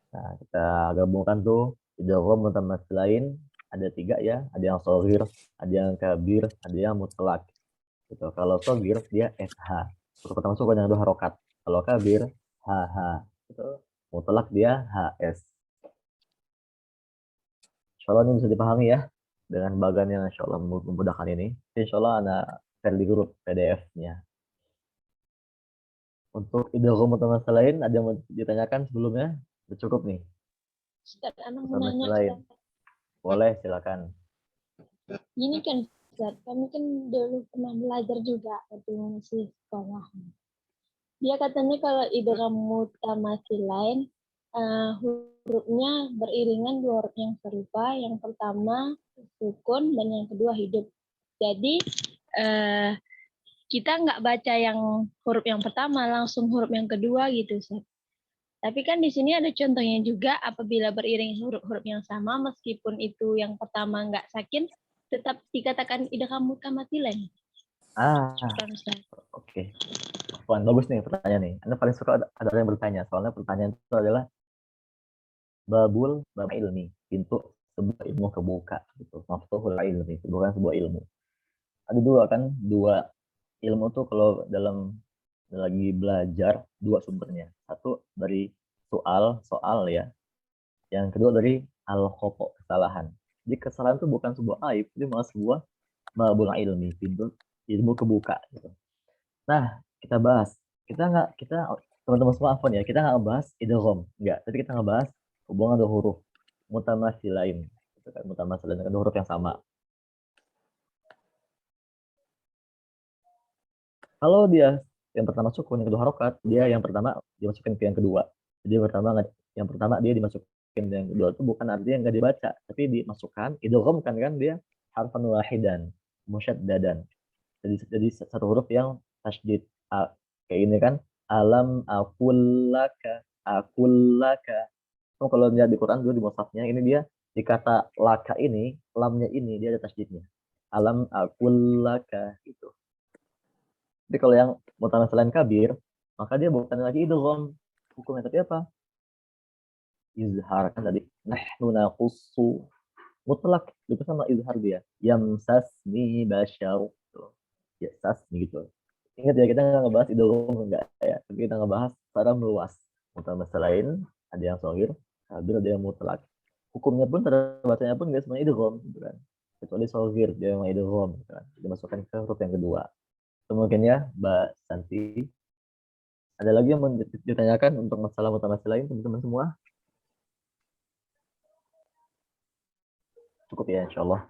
Nah, kita gabungkan tuh idgham sama lain ada tiga ya, ada yang shogir, ada yang kabir, ada yang mutlak. Gitu. Kalau shogir dia SH, huruf pertama sukun, yang kedua harokat. Kalau kabir HH. Gitu. Mutlak dia HS. Insya Allah ini bisa dipahami ya dengan bagan yang insya Allah memudahkan ini. Insya Allah anak share di grup PDF-nya. Untuk idgham mutamatsil lain ada yang mau ditanyakan sebelumnya? Udah cukup nih. Ustaz, anak mau Mutamatsil nanya, lain. Ustaz. Boleh, silakan. Gini kan, Ustaz, kami kan dulu pernah belajar juga waktu masih sekolah. Dia katanya kalau idgham mutamatsilain hurufnya beriringan dua huruf yang serupa. Yang pertama sukun dan yang kedua hidup. Jadi kita nggak baca yang huruf yang pertama langsung huruf yang kedua gitu, Ustaz. Tapi kan di sini ada contohnya juga apabila beriring huruf-huruf yang sama meskipun itu yang pertama nggak sakin tetap dikatakan idgham mutamatsilain. Syukran, Ustaz. Oke. Puan, bagus nih pertanyaan nih. Anda paling suka ada yang bertanya. Soalnya pertanyaan itu adalah bab ilmi, pintu sebuah ilmu kebuka gitu. Maftuhul ilmi, bukan sebuah ilmu. Ada dua ilmu tuh kalau dalam lagi belajar dua sumbernya. Satu dari soal ya. Yang kedua dari al-khoto, kesalahan. Jadi kesalahan itu bukan sebuah aib, itu malah sebuah babul ilmi, pintu ilmu kebuka gitu. Nah, kita bahas. Kita teman-teman semua afwan ya, kita nggak ngebahas idgham, enggak. Tapi kita ngebahas hubungan dua huruf mutamatsilain. Gitu kan, mutamatsilain kan dua huruf yang sama. Kalau dia yang pertama sukun, yang kedua harokat, dia yang pertama dimasukin ke yang kedua. Jadi yang pertama dia dimasukin yang kedua itu bukan artinya nggak dibaca, tapi dimasukkan idgham kan dia harfan wahidan, musyaddadan. Jadi satu huruf yang tasydid. Kayak ini kan, alam akullaka, akullaka. Kalau lihat di Quran dulu di mushafnya, ini dia di kata laka ini, lamnya ini dia ada tasydidnya. Alam akullaka gitu. Jadi kalau yang mutamatsilan kabir, maka dia bukan lagi idgham hukumnya, tapi apa? Izhar kan tadi. Nahnu naqussu mutlak itu sama izhar dia. Yamsasni basyar. Ya sasni gitu. Ingat ya, kita nggak ngebahas idgham enggak ya, tapi kita ngebahas secara meluas. Mutamatsilain ada yang shahir, kabir ada yang mutlak. Hukumnya pun cara bacanya pun nggak semuanya idgham gitu kan. Kecuali shahir dia yang idgham gitu kan. Dimasukkan ke huruf yang kedua. Mungkin ya, Mbak Santi. Ada lagi yang mau ditanyakan untuk masalah mutamatsilain teman-teman semua? Cukup ya, insya Allah.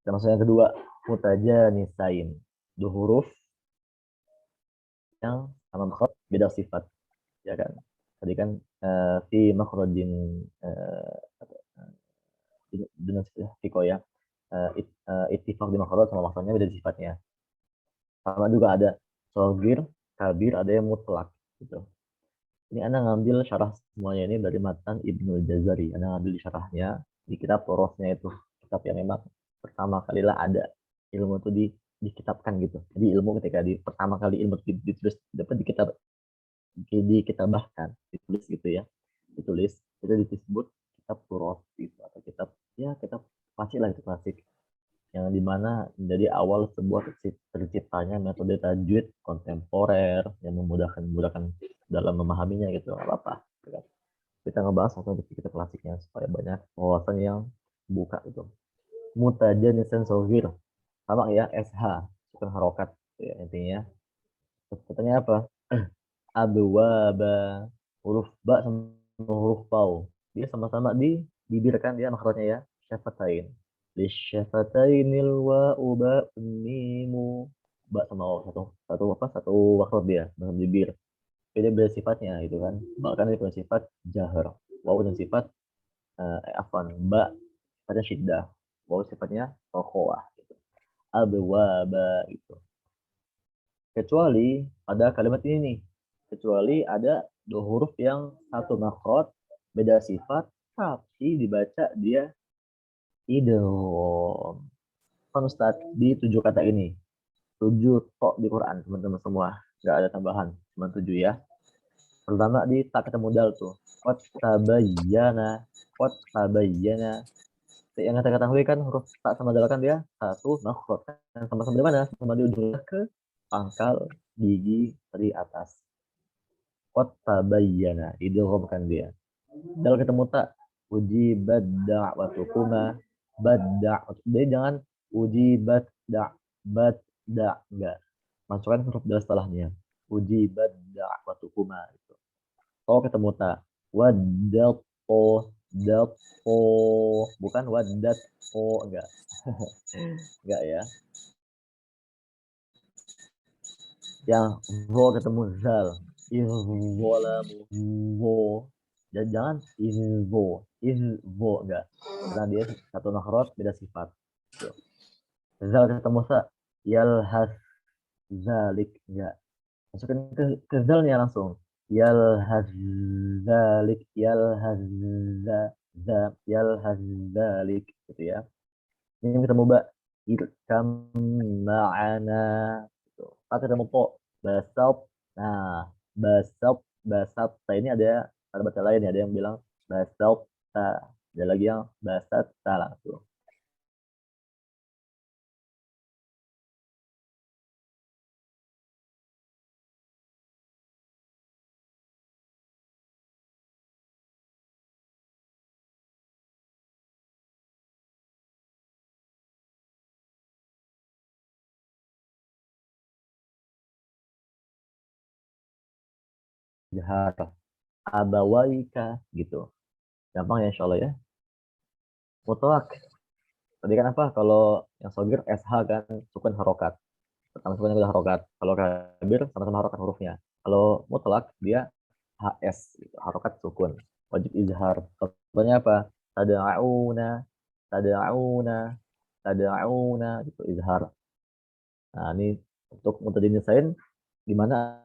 Dan maksud yang kedua, mutajanisain. Dua huruf yang sama makhraj, beda sifat. Ya kan? Tadi kan fi makhrajin dengan fiko ya. Ittifaq di makhraj sama makhrajnya beda sifatnya. Sama juga ada shagir, kabir, ada yang mutlak gitu. Ini Anda ngambil syarah semuanya ini dari matan Ibnul Jazari. Anda ngambil syarahnya di kitab Torosnya itu. Kitab yang memang pertama kalilah ada ilmu itu dikitabkan gitu. Jadi ilmu ketika pertama kali ilmu ditulis dapat dikitabahkan, ditulis gitu ya. Ditulis itu disebut kitab Toros gitu, atau kitab klasik lah, itu klasik. Yang dimana menjadi awal sebuah terciptanya metode tajwid kontemporer yang memudahkan dalam memahaminya gitu, nggak apa-apa. Kita ngebahas satu kita klasiknya supaya banyak wawasan yang buka itu. Mutajanisan sohir sama ya, SH bukan harokat ya, intinya. Katanya apa? Abwaba, huruf ba sama huruf pau, dia sama-sama di bibir kan, dia makhrajnya ya, syafatain. Lisyafatainil wa uba mimu, ba sama waw, satu makhraj dia dengan bibir. Beda sifatnya gitu kan. Bahkan dia punya sifat jahar, waw dan sifat ba pada syiddah, waw sifatnya rokhawah gitu. Abwaba gitu. Kecuali pada kalimat ini nih, kecuali ada dua huruf yang satu makhraj beda sifat tapi dibaca dia idgham. Kan Ustaz, di 7 kata ini 7 tok di Quran teman-teman semua, nggak ada tambahan, cuma 7 ya. Pertama di tak kata modal tuh, wat tabayyana. Yang kita ketahui kan huruf tak sama dal kan dia satu makhraj, sama-sama di mana, sama di ujungnya ke pangkal gigi dari atas. Wat tabayyana, idgham kan dia. Dal ketemu tak, uji badda watukuma, badda. Jadi jangan uji badda, badda, enggak. Masukkan huruf dal setelahnya. ujibat da'watukuma gitu. Oh ketemu ta. Wadapo dapo bukan wadat enggak. Enggak ya. Yang vo ketemu zal. Izolamu vo. Dan jangan izvo enggak. Karena dia satu nakhrot beda sifat. Gitu. Zal ketemu sa. Yalhas zalik enggak. Masukin ke zalnya langsung. Yalhaz zalik yalhaz zalik gitu ya. Ini ketemu ba irkam ma'ana gitu. Pakai ketemu po basap. Nah, basap ini ada baca lain ya, ada yang bilang basap ta. Ada lagi yang basat ta langsung. Jahar abawaika gitu. Gampang ya insyaallah ya. Mutlak. Tadi kan apa? Kalau yang sogir SH kan sukun harokat. Pertama sukunnya udah harokat. Kalau kabir sama-sama harokat hurufnya. Kalau mutlak dia HS gitu. Harokat sukun. Wajib izhar. Contohnya apa? Tada'una, tada'una, tada'una gitu izhar. Nah, ini untuk mutadin sain di mana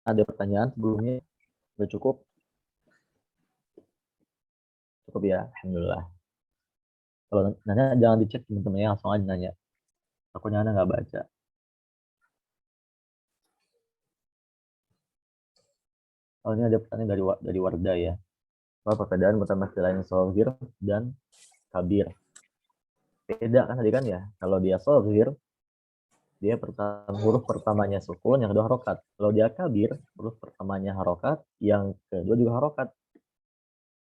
ada pertanyaan sebelumnya sudah cukup. Cukup ya, alhamdulillah. Kalau nanya jangan dicek teman-teman ya, langsung aja nanya. Takutnya Anda nggak baca. Oh, ini ada pertanyaan dari Warda ya. Apa perbedaan mutamatsilain shogir dan kabir? Beda kan tadi kan ya. Kalau dia shogir, dia huruf pertamanya sukun, yang kedua harokat. Kalau dia kabir, huruf pertamanya harokat, yang kedua juga harokat.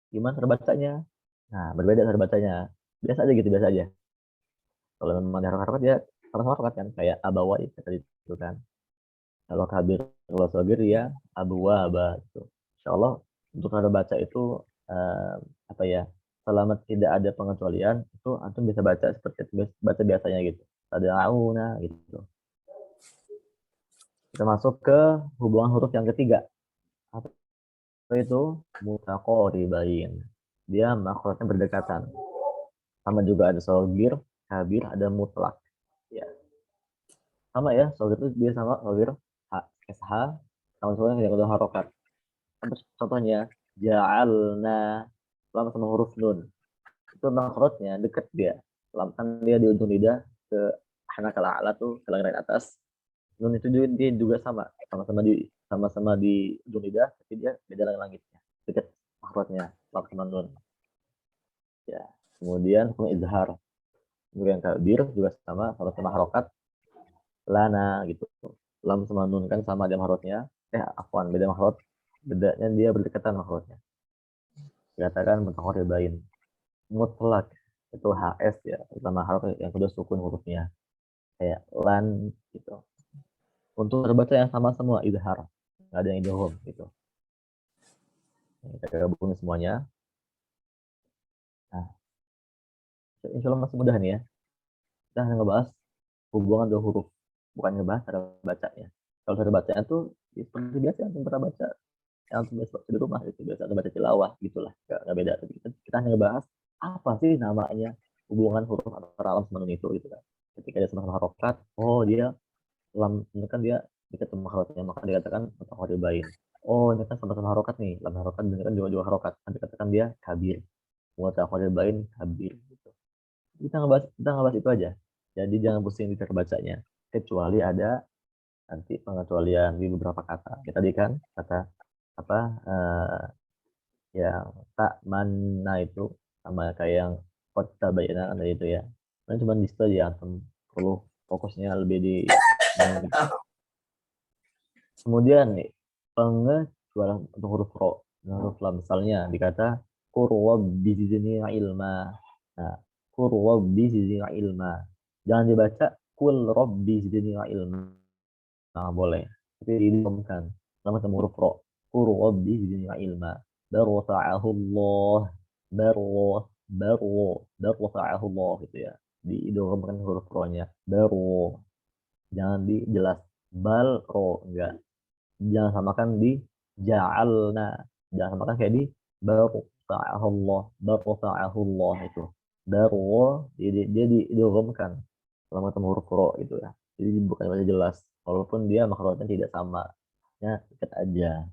Gimana terbacanya? Nah, berbeda terbacanya. Biasa aja gitu, biasa aja. Kalau memang dia harokat, dia sama-sama harokat kan. Kayak abawai tadi itu kan. Kalau kabir, kalau shogir ya abuwaba gitu. Insyaallah untuk cara baca itu apa ya? Selama tidak ada pengecualian, itu antum bisa baca seperti baca biasanya gitu. Tada'una gitu. Kita masuk ke hubungan huruf yang ketiga. Apa itu? Mutaqaribain. Dia makhrajnya berdekatan. Sama juga ada shogir, kabir, ada mutlak. Ya. Sama ya, shogir itu dia sama shogir SH sama yang kedua harokat. Contohnya ja'alna lam sama huruf nun. Itu makhrajnya dekat dia. Lam kan dia di ujung lidah ke hanakal a'la tuh ke langit atas. Nun itu dia juga sama-sama di ujung lidah tapi dia beda langitnya. Dekat makhrajnya lam sama nun. Ya. Kemudian hukum izhar. Kemudian kabir juga sama harokat lana gitu. Lam sama nun kan sama dia makhrajnya. Afwan beda makhraj. Bedanya dia berdekatan makhrajnya. Dikatakan mutaqaribain. Mutlak itu HS ya, pertama harus yang kedua sukun hurufnya kayak lan gitu. Untuk terbaca yang sama semua izhar, nggak ada yang idgham gitu. Kita gabungin semuanya. Nah, insya Allah masih mudah nih ya. Kita hanya ngebahas hubungan dua huruf, bukan ngebahas cara bacanya. Kalau cara bacanya tuh ya, seperti biasa yang pernah baca, yang biasa di rumah itu biasa baca tilawah gitulah, nggak beda. Kita hanya ngebahas apa sih namanya hubungan huruf antara alam sama nun itu gitu kan. Ketika dia sama-sama harokat, oh dia lam ini kan dia dekat sama harokatnya, maka dikatakan mutaqaribain. Oh ini kan sama-sama harokat nih, lam harokat ini kan juga harokat, kan dikatakan dia kabir. Mutaqaribain kabir gitu. Kita ngebahas itu aja. Jadi jangan pusing di terbacanya, kecuali ada nanti pengecualian di beberapa kata. Kita tadi kan kata apa yang tak mana itu sama kayak yang kota bayana kan itu ya. Nah, cuma di situ aja antum perlu fokusnya lebih di kemudian nih pengecualian untuk huruf ro, huruf lam misalnya dikata kurwa bizini ilma. Nah, kurwa bizini ilma. Jangan dibaca kul rabbi zidni ilma. Nah, boleh. tapi diidghamkan sama huruf ro. Qur rabbi zidni ilma. Barwafa'ahu Allah. Barwafa'ahu Allah gitu ya. Diidghamkan huruf ro-nya. Jangan dijelas. Bal ro, enggak. Jangan samakan di ja'alna. Jangan samakan kayak di barwafa'ahu Allah itu. Dia diidghamkan sama huruf ro gitu ya. Jadi bukan bahasa jelas. Walaupun dia makhrajnya tidak sama. Ya, dekat aja.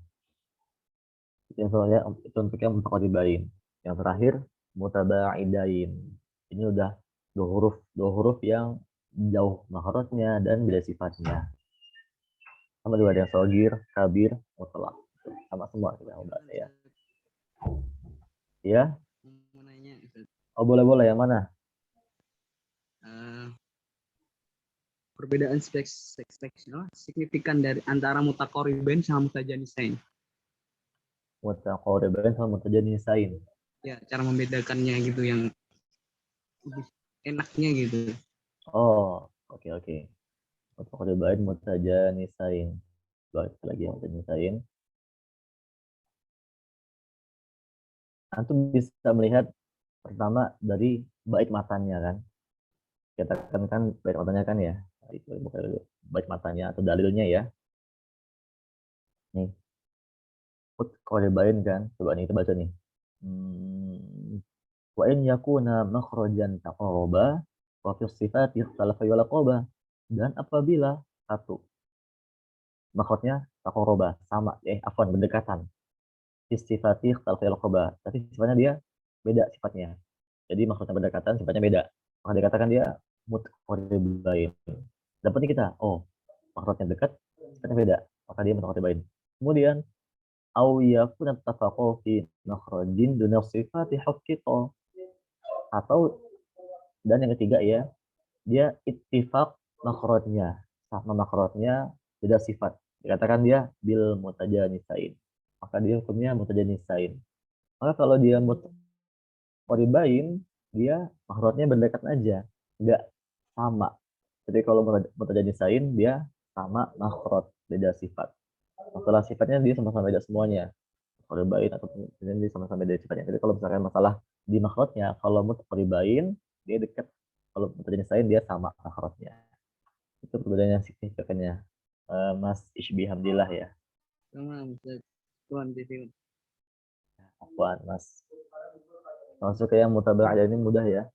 Yang soalnya itu untuknya mutaqaribain. Yang terakhir mutabaidain. Ini udah dua huruf yang jauh makhrajnya dan beda sifatnya. Sama juga ada yang shagir, kabir, mutlaq. Sama semua kita bahas ya. Ya? Mau nanya, Ustaz. Oh, boleh yang mana? Perbedaan signifikan dari antara mutaqaribain sama mutajanisain. Mutaqaribain sama mutajanisain. Ya, cara membedakannya gitu yang lebih enaknya gitu. Oh, oke. Mutaqaribain mutajanisain. Lagi yang mutajanisain. Antum bisa melihat pertama dari bait matanya kan. Kita kan bait matanya kan ya. Itu bait matanya atau dalilnya ya. Nih. Mutaqaribain kan. Coba nih kita baca nih. Wa in yakuna makhrajan taqarraba wa fi sifati ikhtalafa wa laqaba. Dan apabila satu makhrajnya taqarraba sama afwan berdekatan. Fi sifati ikhtalafa wa laqaba. Tapi sifatnya dia beda sifatnya. Jadi makhrajnya berdekatan sifatnya beda. Maka dikatakan dia mutaqaribain. Dapat nih kita, makhrajnya dekat, sifatnya beda. Maka dia mutaqaribain. Kemudian au yakuna tafaqu fi makhrajin duna sifati haqiqah. Atau dan yang ketiga ya, dia ittifaq makhrajnya sama makhrajnya beda sifat. Dikatakan dia bil mutajanisain. Maka dia hukumnya mutajanisain. Maka kalau dia mutaqaribain, dia makhrajnya berdekatan aja, enggak sama. Jadi kalau mutajanisain dia sama makhraj, beda sifat. Masalah sifatnya dia sama-sama beda semuanya. Mutaqaribain atau dia sama-sama beda sifatnya. Jadi kalau misalkan masalah di makhrajnya, kalau mutaqaribain dia dekat, kalau mutajanisain dia sama makhrajnya. Itu perbedaannya signifikannya. Mas Ishbi Hamdillah ya. Sama Ustaz. Tuan Titik. Apaan Mas? Masuk ke yang mutaba'adah ini mudah ya.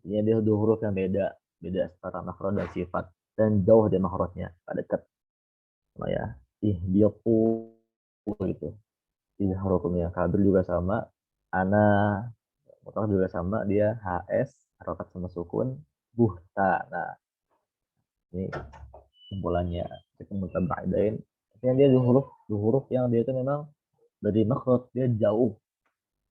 Ini dia dua huruf yang beda secara makhraj dan sifat dan jauh dari makhrajnya, dekat. Sama ya. Ihbiqu gitu. Izhar hukumnya kabir juga sama, ana mutlak juga sama, dia HS harokat sama sukun, buhta. Nah, ini kumpulannya itu mutaba'ain. Artinya dia dua huruf yang dia itu memang dari makhraj dia jauh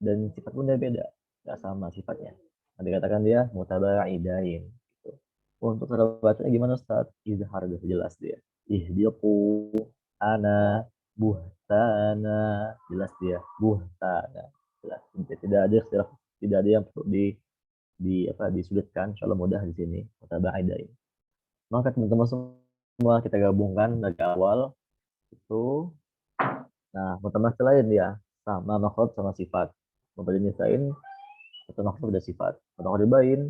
dan sifat pun dia beda, nggak sama sifatnya. Nah, dikatakan dia mutaba'idain gitu. Untuk cara bacanya gimana Ustaz? Izhar udah jelas dia. Ihdiqu ana buhtana, jelas dia buhtana, jelas. Tidak ada yang perlu disulitkan, insyaallah mudah di sini. Mutaba'idain. Maka teman-teman semua kita gabungkan dari awal itu. Nah, mutamasil lain dia sama makhraj sama sifat. Mutajanisain atau makhraj beda sifat. Mutaqaribain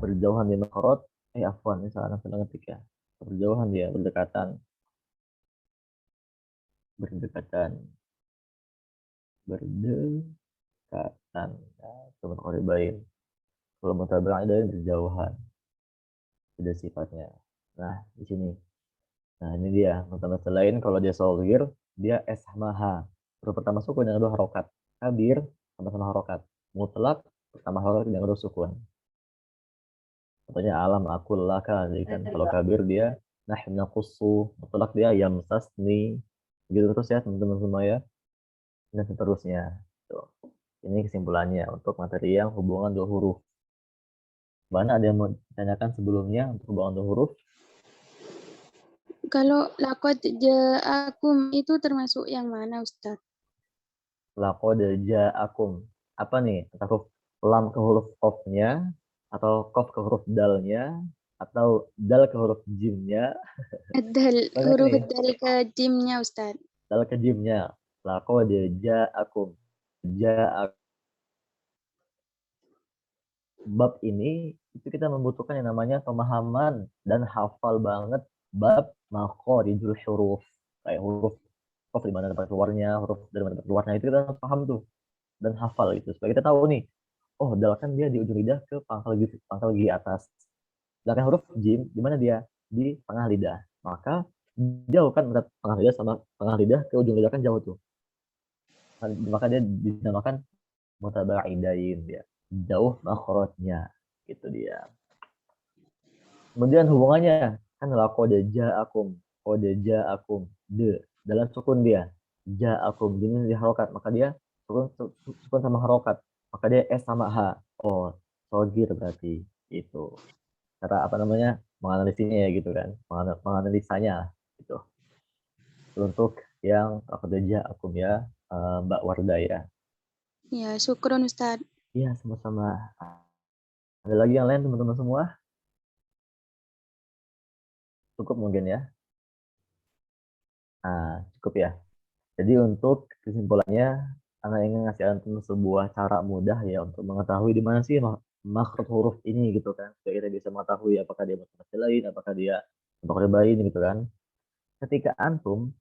berjauhan di makhraj, afwan ini salah ngetik ya. Berjauhan dia, berdekatan. Nah, itu mutaqaribain. Kalau mutaba'ain berjauhan, beda sifatnya. Nah, di sini. Nah, ini dia. Mutamasil lain kalau dia shagir, dia S sama H. Huruf pertama sukun, yang kedua harokat. Kabir sama-sama harokat. Mutlak pertama harokat, yang kedua sukun. Contohnya alam akul laka. Jadi kan kalau kabir dia nahnu naqussu, mutlak dia yamsasni. Begitu terus ya teman-teman semua ya. Dan seterusnya. Tuh. Ini kesimpulannya untuk materi yang hubungan dua huruf. Mana ada yang mau ditanyakan sebelumnya untuk hubungan dua huruf? Kalau laqad ja'akum itu termasuk yang mana, Ustaz? Laqad ja'akum. Apa nih? Huruf lam ke huruf qafnya atau qaf ke huruf dalnya atau dal ke huruf jimnya. Dal, Banyak huruf nih. dal ke jimnya Ustaz. Dal ke jimnya. Laqad ja'akum. Ja'akum. Bab ini itu kita membutuhkan yang namanya pemahaman dan hafal banget bab makhorijul huruf. Kayak huruf di mana tempat keluarnya, huruf dari mana tempat keluarnya, itu kita paham tuh dan hafal gitu. Supaya kita tahu nih, oh dal kan dia di ujung lidah ke pangkal gigi atas. Sedangkan huruf jim di mana dia? Di tengah lidah. Maka jauh kan antara tengah lidah sama tengah lidah ke ujung lidah kan jauh tuh. Maka dia dinamakan mutabaidain dia. Jauh makhrajnya. Gitu dia. Kemudian hubungannya kan laqad ja'akum, qad ja'akum, dalam sukun dia. Ja'akum ini diharokat, maka dia sukun sama harokat. Maka dia S sama H. Oh, sogir berarti itu. Cara apa namanya? Menganalisinya ya gitu kan. Menganalisanya gitu. Untuk yang laqad ja'akum ya, Mbak Wardah ya. Ya, syukron Ustaz. Iya, sama-sama. Ada lagi yang lain teman-teman semua? Cukup mungkin ya. Nah, cukup ya. Jadi untuk kesimpulannya, anak ingin ngasih antum sebuah cara mudah ya untuk mengetahui di mana sih makhraj huruf ini gitu kan. Supaya kita bisa mengetahui apakah dia mutasil apakah dia mutakarribain gitu kan. Ketika antum,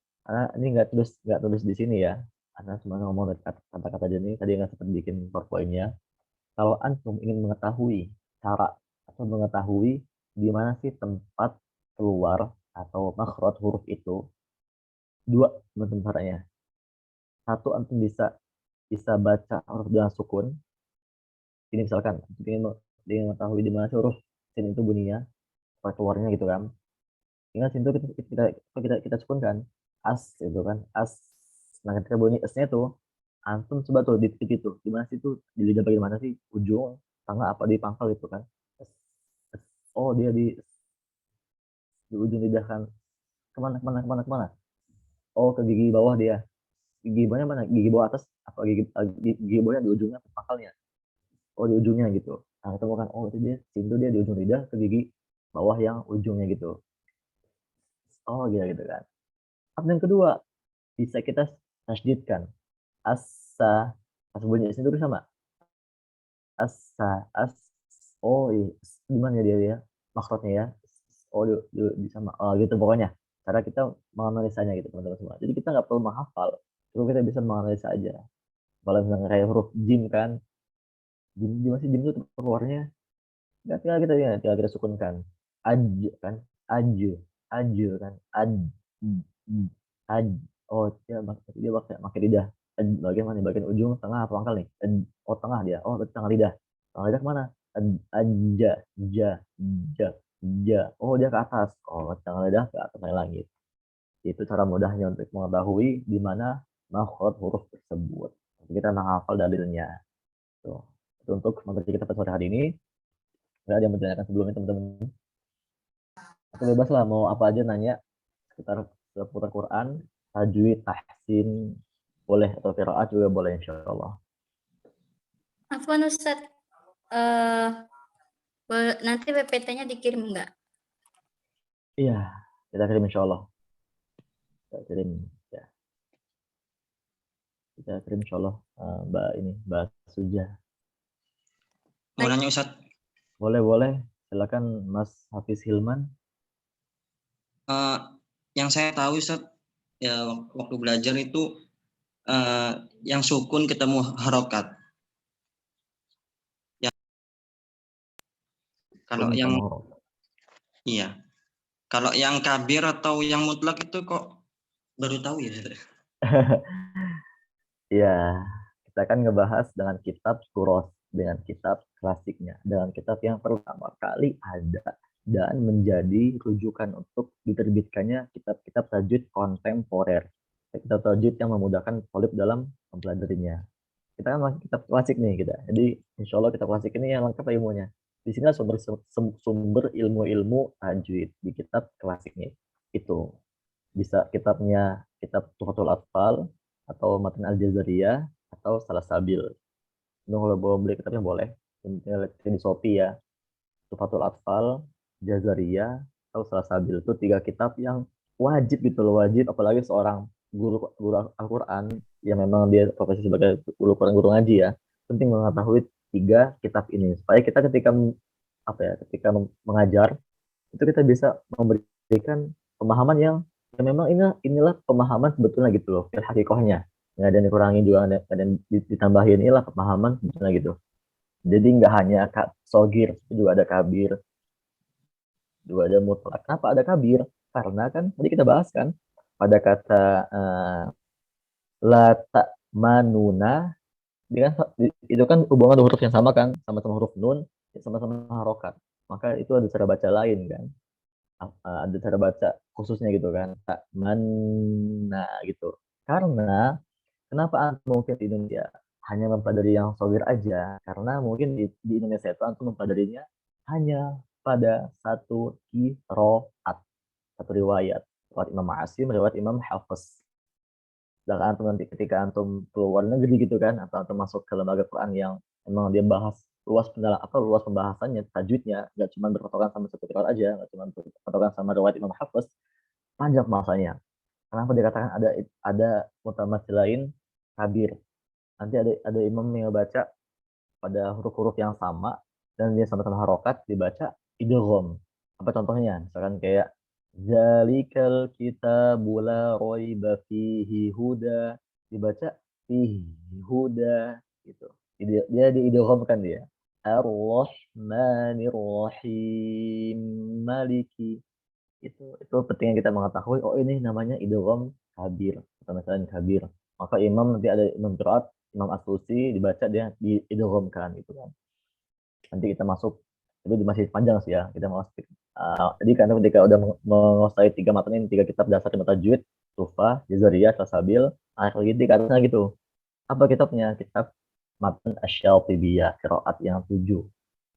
ini nggak tulis di sini ya. Anak cuma ngomong kata-kata aja nih. Tadi nggak sempat bikin PowerPoint-nya. Kalau antum ingin mengetahui cara atau mengetahui di mana sih tempat keluar atau makhraj huruf itu, dua teman-teman caranya. Satu, antum bisa baca huruf dengan sukun. Ini misalkan ingin mengetahui di mana sih huruf sin itu bunyinya, apa keluarnya gitu kan. Ingat sin itu kita sukunkan as itu kan, as. Nah ketika bunyi s-nya itu, antum coba tuh di titik itu, di mana sih itu, di lidah bagian mana sih, ujung, tengah, apa di pangkal itu kan. Oh dia di ujung lidah kan, kemana. Oh ke gigi bawah dia. Gigi bawahnya mana? Gigi bawah atas apa gigi bawahnya di ujungnya pangkalnya? Oh di ujungnya gitu. Nah ketemu kan, oh itu dia di ujung lidah ke gigi bawah yang ujungnya gitu. Oh gitu kan. Apa yang kedua, bisa kita tasydidkan. Asa, pas bunyi itu sama. As. Oh iya, gimana dia makhrajnya ya? Oh di sama. Oh gitu pokoknya. Cara kita menganalisanya gitu teman-teman semua. Jadi kita nggak perlu menghafal, cuma kita bisa menganalisa aja. Kalau misalnya kayak huruf jim kan, jim masih jim itu keluarnya. Tinggal kita sukunkan. Aj kan, aj kan, aj. Oh dia pakai lidah. Bagian mana? Bagian ujung, tengah, apa pangkal nih? Oh tengah dia. Oh berarti tengah lidah. Tengah lidah kemana? Aja, ja. Oh dia ke atas. Oh tengah lidah ke atas langit. Itu cara mudahnya untuk mengetahui di mana makhraj huruf tersebut. Kita menghafal dalilnya. Tuh. Itu untuk materi kita pada sore hari ini. Nggak ada yang menanyakan sebelumnya teman-teman. Atau bebas lah mau apa aja nanya seputar Quran, tajwid, tahsin, boleh, atau qiraat juga boleh insya Allah. Afwan Ustadz, nanti PPT-nya dikirim nggak? Iya, kita kirim insya Allah. Kita kirim ya. Kita kirim insya Allah, Mbak Sujah. Mau nanya Ustadz? Boleh. Silakan Mas Hafiz Hilman. Yang saya tahu Ustadz, ya waktu belajar itu yang sukun ketemu harokat. Ya, kalau yang iya, kalau yang kabir atau yang mutlak itu kok baru tahu ya. Iya, kita akan ngebahas dengan kitab Suros, dengan kitab klasiknya, dengan kitab yang pertama kali ada dan menjadi rujukan untuk diterbitkannya kitab-kitab tajwid kontemporer. Kitab tajwid yang memudahkan thalib dalam mempelajarinya. Kita kan masih kitab klasik nih kita. Jadi insya Allah kitab klasik ini yang lengkap ilmunya. Di sini sumber ilmu-ilmu tajwid di kitab klasiknya. Itu bisa kitab Tuhfatul Atfal atau Matan Al-Jazariyah atau Salasabil. Kalau mau beli kitabnya boleh. Lihat di Shopee ya. Tuhfatul Atfal Jazariyah, atau Salasabil. Itu 3 kitab yang wajib gitu loh, wajib apalagi seorang guru guru Al-Qur'an yang memang dia profesi sebagai guru Quran, guru ngaji ya, penting mengetahui 3 kitab ini supaya kita ketika ketika mengajar itu kita bisa memberikan pemahaman yang memang inilah pemahaman sebetulnya gitu loh, fil hakikohnya. Nggak ada yang dikurangi juga, nggak ada yang ditambahin, inilah pemahaman sebetulnya gitu. Jadi nggak hanya sogir, juga ada kabir, juga ada mutlak. Kenapa ada kabir? Karena kan tadi kita bahas kan pada kata la manuna, itu kan hubungan huruf yang sama kan, sama-sama huruf nun, sama-sama harokat. Maka itu ada cara baca lain kan. Ada cara baca khususnya gitu kan, tak mana gitu. Karena kenapa antum mungkin di Indonesia hanya mempelajari yang sogir aja? Karena mungkin di Indonesia itu antum mempelajarinya hanya pada satu qiraat, satu riwayat Imam Asim, riwayat Imam Hafiz. Dan antum nanti ketika antum keluar negeri gitu kan, atau antum masuk ke lembaga Quran yang memang dia bahas luas pembahasannya, tajwidnya, nggak cuma berpatokan sama satu qiraat aja, nggak cuma berpatokan sama riwayat Imam Hafiz, panjang masanya. Kenapa dikatakan ada mutamatsil lain kabir? Nanti ada imam yang baca pada huruf-huruf yang sama dan dia sama-sama harokat dibaca idgham. Apa contohnya? Misalkan kayak zalikal kitabu la raiba fihi huda, dibaca fihi huda gitu. Dia diidghamkan dia. Ar-Rahmanir Rahim Maliki. Itu pentingnya kita mengetahui, oh ini namanya idgham kabir atau misalnya kabir. Maka imam nanti ada imam qiraat, Imam As-Susi dibaca dia diidghamkan gitu kan. Nanti kita masuk, itu masih panjang sih ya, kita masuk. Jadi karena ketika udah menguasai 3 matan ini, 3 kitab dasar ilmu tajwid, Tuhfah, Jazariyah, Salasabil, akhir lagi dikatakan gitu. Apa kitabnya? Kitab Matan Asy-Syatibiyah, qiraat yang 7.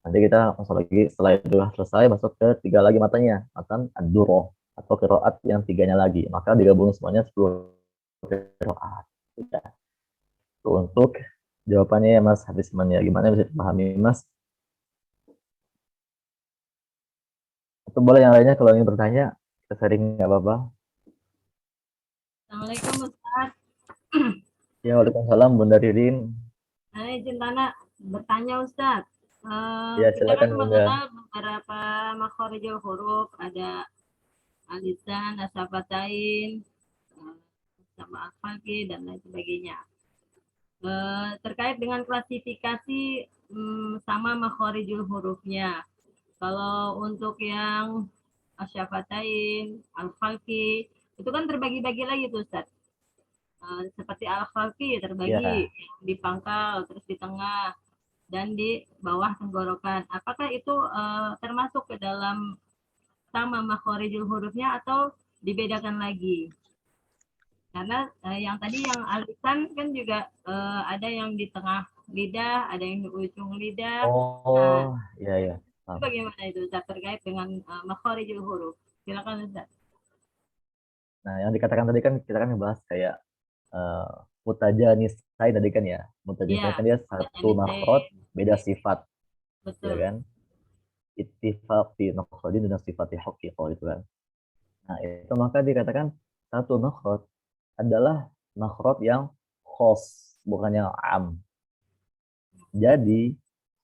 Nanti kita masuk lagi setelah itu selesai masuk ke 3 lagi matanya, matan ad-durrah atau qiraat yang 3-nya lagi. Maka digabung semuanya 10 qiraat. Sudah. Untuk jawabannya ya Mas Habisman ya. Gimana bisa dipahami Mas? Atau boleh yang lainnya kalau ingin bertanya, kita sharing nggak apa-apa. Assalamualaikum Ustaz. Ya, waalaikumsalam Bunda Ririn. Izin bertanya Ustaz. Ya, Kita kan silakan Bunda. mengenal beberapa makhorijul huruf, ada alisan, asyafatain, sama al-falqi dan lain sebagainya. Terkait dengan klasifikasi sama makhorijul hurufnya. Kalau untuk yang asyafatain, al-falqi, itu kan terbagi-bagi lagi tuh Ustaz. Seperti al-falqi terbagi di pangkal, terus di tengah, dan di bawah tenggorokan. Apakah itu termasuk ke dalam sama makhorijul hurufnya atau dibedakan lagi? Karena yang tadi yang alisan kan juga ada yang di tengah lidah, ada yang di ujung lidah. Oh, iya ya. Itu bagaimana itu Ustaz terkait dengan makhorijul huruf? Silakan Ustaz. Nah, yang dikatakan tadi kan kita kan ngebahas kayak mutajanisai tadi kan ya. Mutajanisai kan dia satu makhraj beda sifat. Betul. Ya kan? Ittifaq fi makhrajin dan sifati haqiqah itu kan. Nah, itu maka dikatakan satu makhraj adalah makhraj yang khos, bukan yang am. Jadi,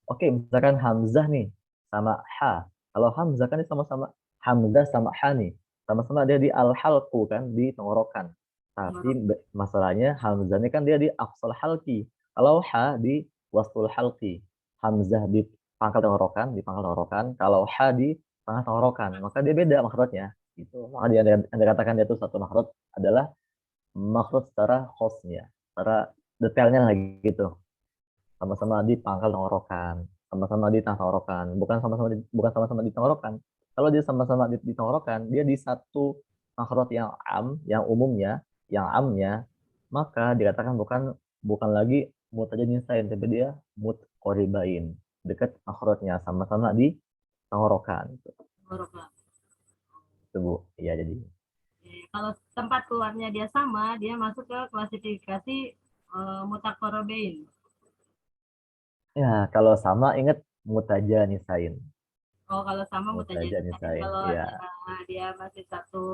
oke, misalkan hamzah nih sama ha. Kalau hamzah kan sama-sama hamzah sama ha nih, sama-sama dia di al-halqu kan, di tenggorokan. Tapi masalahnya hamzahnya kan dia di aqsal halqi. Kalau ha di wastul halqi. Hamzah di pangkal tenggorokan. Kalau ha di tengah tenggorokan, maka dia beda makhrajnya. Itu. Maka yang dikatakan dia itu satu makhraj adalah makhraj secara khosnya, secara detailnya lagi gitu. Sama-sama di pangkal tenggorokan, sama-sama di tengah tenggorokan, bukan sama-sama di tenggorokan. Kalau dia sama-sama di tenggorokan, dia di satu makhraj yang am, yang umumnya, yang amnya, maka dikatakan bukan lagi mutajanisain, tapi dia mutqoribain, dekat makhrajnya, sama-sama di tenggorokan. Tenggorokan. Itu Bu, iya jadi. Kalau tempat keluarnya dia sama, dia masuk ke klasifikasi mutaqorobain. Ya, kalau sama ingat mutajanisain. Oh, kalau sama Mutaja mutajadidain. Tapi nisain. kalau Iya. dia masih satu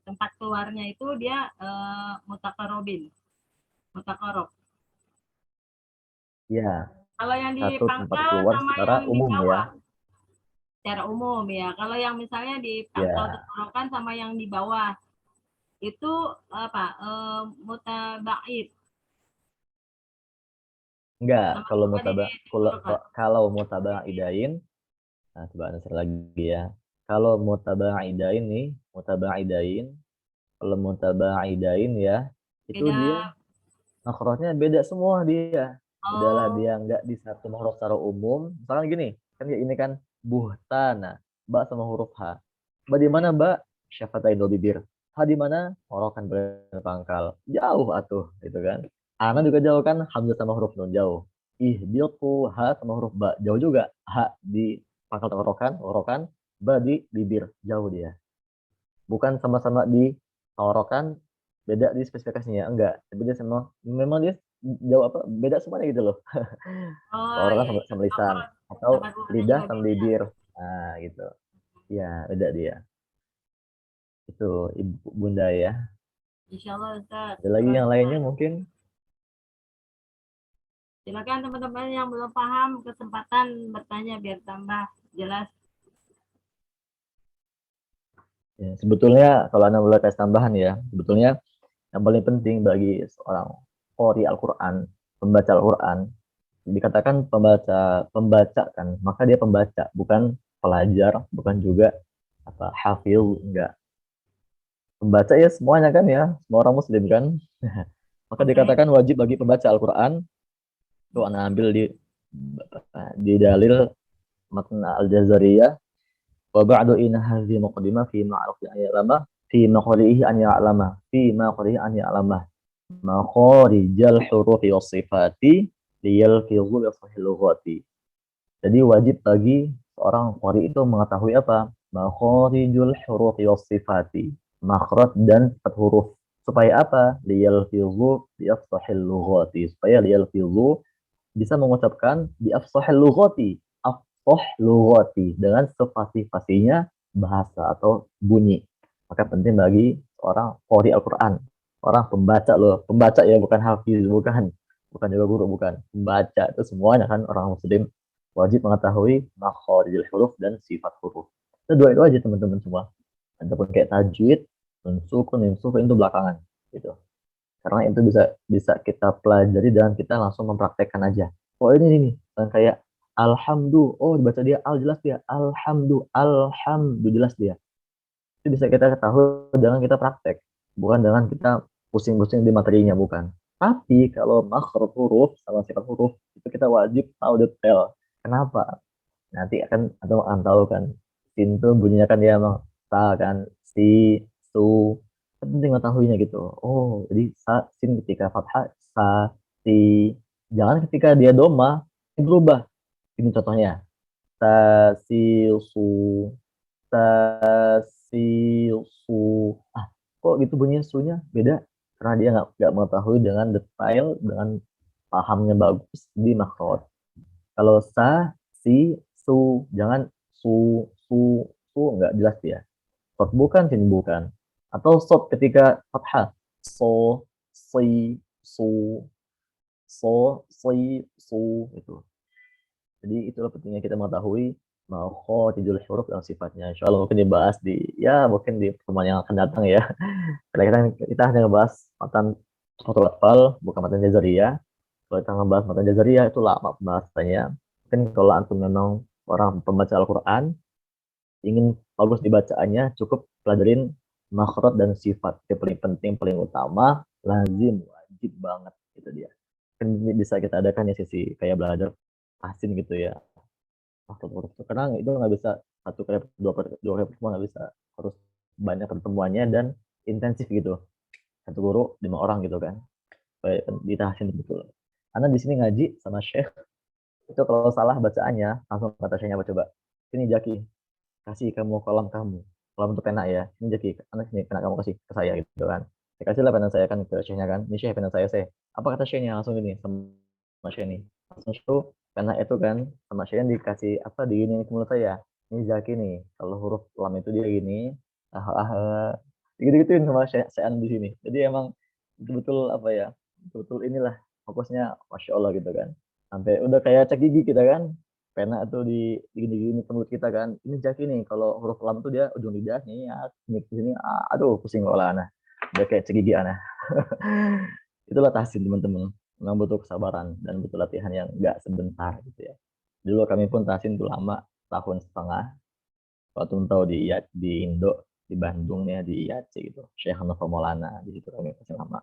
tempat keluarnya itu dia mutakarobin, mutakarok. Iya. Kalau yang di Satu tempat pangkal keluar sama secara yang di umum ya. bawah, secara umum ya. Kalau yang misalnya di pangkal Ya. tenggorokan sama yang di bawah itu apa? Mutabaid. Enggak, kalau Sama di tenggorokan. kalau mutabaidain, nah coba answer lagi ya. Kalau mutabaidain nih, mutabaidain, kalau mutabaidain ya, itu Beda. dia makhrajnya beda semua dia. Udahlah Oh, dia enggak di satu makhraj secara umum. Misalkan gini, kan ya ini kan buhtana, ba sama huruf h. Ba di mana ba? Syafatain do bibir. H di mana? Horokan berpangkal. Jauh atuh, gitu kan. Ana juga jauh kan, hamzah sama huruf nun jauh. Ihbitu h sama huruf ba jauh juga. H di pangkal tenggorokan, horokan, ba di bibir, jauh dia. Bukan sama-sama di tenggorokan, beda di spesifikasinya, enggak. Tapi dia memang dia jauh apa? Beda semuanya gitu loh. oh Tenggorokan ya, sama, ya. sama lisan Makhraj atau tempat keluarnya lidah juga sama beda. bibir. Nah, gitu. Ya, beda dia. Itu Ibu Bunda ya. Insya Allah Ustaz. Ada lagi yang lainnya mungkin? Silakan teman-teman yang belum paham kesempatan bertanya biar tambah jelas. Ya, sebetulnya kalau Anda boleh kasih tambahan ya, sebetulnya yang paling penting bagi seorang qori Al-Quran, pembaca Al-Quran, dikatakan pembaca kan, maka dia pembaca, bukan pelajar, bukan juga apa hafil, enggak. Pembaca ya semuanya kan ya, semua orang muslim kan. Maka dikatakan wajib bagi pembaca Al-Quran, itu Anda ambil di dalil matn Al-Jazariyah, wa ba'du in hadhihi muqaddimah fi ma'ruf an ya'lama fi maqalihi an ya'lama fi maqalihi an ya'lama makharijal hurufi was sifati liyalfizu bi sahih lughati. Jadi wajib bagi seorang qari itu mengetahui apa? Makharijul hurufi was sifati, makhraj dan sifat huruf. Supaya apa? Liyalfizu bi sahih lughati, supaya liyalfizu bisa mengucapkan bi afsahil lughati, afsah lughati, dengan sefasih-fasihnya bahasa atau bunyi. Maka penting bagi orang qori Al-Qur'an, orang pembaca loh, pembaca ya, bukan hafiz, bukan juga guru, bukan. Pembaca itu semuanya kan orang muslim wajib mengetahui makharijul huruf dan sifat huruf. Itu dua itu aja teman-teman semua. Adapun kayak tajwid, nun sukun, itu belakangan gitu. Karena itu bisa kita pelajari dan kita langsung mempraktekkan aja. Oh ini nih, kayak alhamdulillah, oh dibaca dia al jelas dia, alhamdulillah jelas dia. Itu bisa kita ketahui dengan kita praktek, bukan dengan kita pusing-pusing di materinya, bukan. Tapi kalau makhraj huruf sama sifat huruf itu kita wajib tahu detail. Kenapa? Nanti akan atau tahu kan, sin tuh bunyinya kan dia emang sa kan, si, su, penting mengetahuinya gitu. Oh, jadi sa, sin ketika fathah, sa, si. Jangan ketika dia doma, ini berubah. Ini contohnya. Sa, si, su, sa, si, su. Ah, kok gitu bunyinya sunya beda? Karena dia nggak mengetahui dengan detail, dengan pahamnya bagus di makhraj. Kalau sa, si, su, jangan su, nggak jelas dia. Sot bukan, sin bukan. Atau sot ketika fathah, so, si, su, so, si, su, itu. Jadi itulah pentingnya kita mengetahui makharijul huruf dan sifatnya. Insya Allah mungkin dibahas mungkin di pertemuan yang akan datang ya. Karena kita hanya ngebahas matan Fathul Atfal, bukan matan Jazariyah. Kalau kita ngebahas matan Jazariyah itu lama pembahasannya. Mungkin kalau antum memang orang pembaca Al-Quran, ingin bagus dibacaannya, cukup pelajarin makhraj dan sifat. Yang paling penting, paling utama, lazim, wajib banget itu dia. Kan bisa kita adakan ya sisi kayak belajar asin gitu ya. Makhraj huruf itu karena itu nggak bisa satu kali, dua kali pertemuan, nggak bisa. Harus banyak pertemuannya dan intensif gitu. Satu guru 5 orang gitu kan. Supaya ditahasin betul. Karena di sini ngaji sama Syekh, itu kalau salah bacaannya, langsung kata Syekhnya apa coba? Sini Jaki, kasih kamu kolam untuk pena ya, ini jadi anak sini pena kamu kasih ke saya gitu kan. Saya kasih lah pena saya kan ke Syekhnya kan, ini Syekh pena saya, apa kata Syekhnya langsung ini sama Syekh ini, langsung itu Karena itu kan sama Syayan dikasih apa di gini ke mulut saya. Ini Zaki nih, kalau huruf lam itu dia gini, gitu-gituin sama Syayan di sini. Jadi emang betul-betul apa ya, betul inilah fokusnya, masya Allah gitu kan. Sampai udah kayak cek gigi kita kan, pena tuh di gini-gini ke mulut kita kan. Ini Zaki nih, kalau huruf lam tuh dia ujung lidahnya, ya, di sini, aduh pusing kepala anak. Udah kayak cek gigi anak. Itulah tahsin teman-teman. Memang butuh kesabaran dan butuh latihan yang nggak sebentar gitu ya. Dulu kami pun tahsin tuh lama, tahun setengah. Waktu tahu di Indo, di Bandung ya, di IAC gitu. Syekh Hanafah Maulana, di situ kami tahsin lama.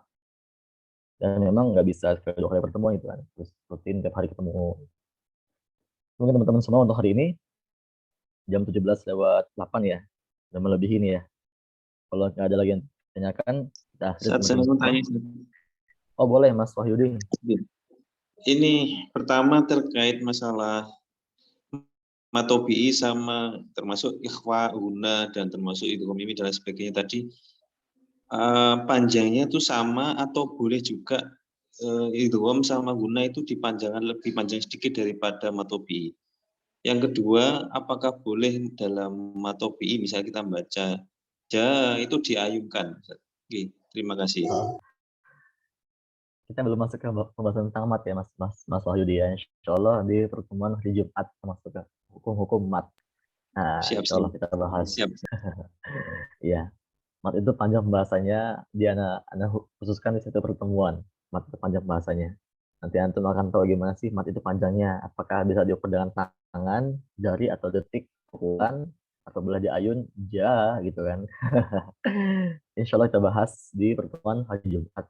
Dan memang nggak bisa sekali 2 kali pertemuan itu kan. Terus rutin tiap hari ketemu. Mungkin teman-teman semua untuk hari ini, jam 17:08 ya. Udah melebihi ini ya. Kalau nggak ada lagi yang tanyakan, kita akhiri teman-teman. Oh boleh Mas Wahyudi. Ini pertama terkait masalah matobi'i sama termasuk ikhwa, guna, dan termasuk idgham mimi dan lain sebagainya tadi. Panjangnya itu sama atau boleh juga idgham sama guna itu dipanjangkan lebih panjang sedikit daripada matobi'i. Yang kedua, apakah boleh dalam matobi'i misalnya kita membaca ja itu diayunkan? Oke, terima kasih. Kita belum masuk ke pembahasan tentang mat ya Mas Wahyudi ya. Insya Allah di pertemuan hari Jumat masuk ke hukum-hukum mat. Nah, insya Allah kita bahas. Iya, mat itu panjang pembahasannya. Dia anak khususkan di satu pertemuan. Mat itu panjang bahasanya. Nanti antum akan tahu gimana sih mat itu panjangnya. Apakah bisa diukur dengan tangan, jari atau detik, pukulan, atau boleh diayun, ja gitu kan. Insya Allah kita bahas di pertemuan hari Jumat.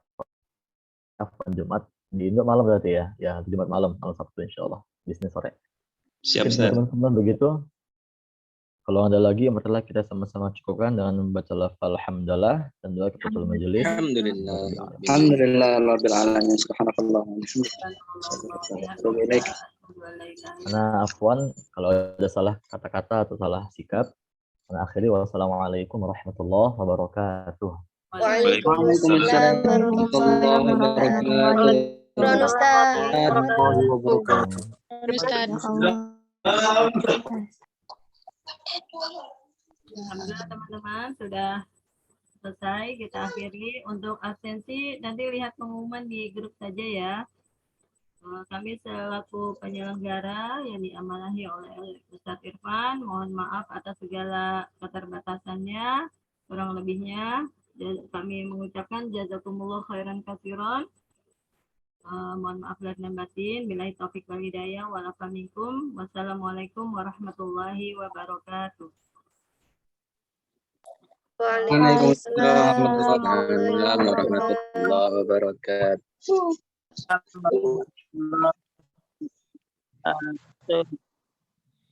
Jumat di Indo malam berarti ya Jumat malam Sabtu insya Allah bisnis sore. Siap teman-teman begitu. Kalau ada lagi yang bertelah kita sama-sama cukupkan dengan membaca lafal hamdalah dan doa keputusan majelis. Alhamdulillah rabbil alamin subhanallah. Karena afwan kalau ada salah kata-kata atau salah sikap. Karena akhiri wassalamualaikum warahmatullahi wabarakatuh. Waalaikumsalam warahmatullahi wabarakatuh. Alhamdulillah teman-teman sudah selesai, kita akhiri. Untuk absensi nanti lihat pengumuman di grup saja ya. Kami selaku penyelenggara yang diamanahi oleh Ustadz Irfan, mohon maaf atas segala keterbatasannya, kurang lebihnya. Kami mengucapkan jazakumullah khairan katsiran. Mohon maaf lahir dan batin. Billahi taufik wal hidayah wal afa minkum. Wassalamualaikum warahmatullahi wabarakatuh. Waalaikumsalam warahmatullahi wabarakatuh.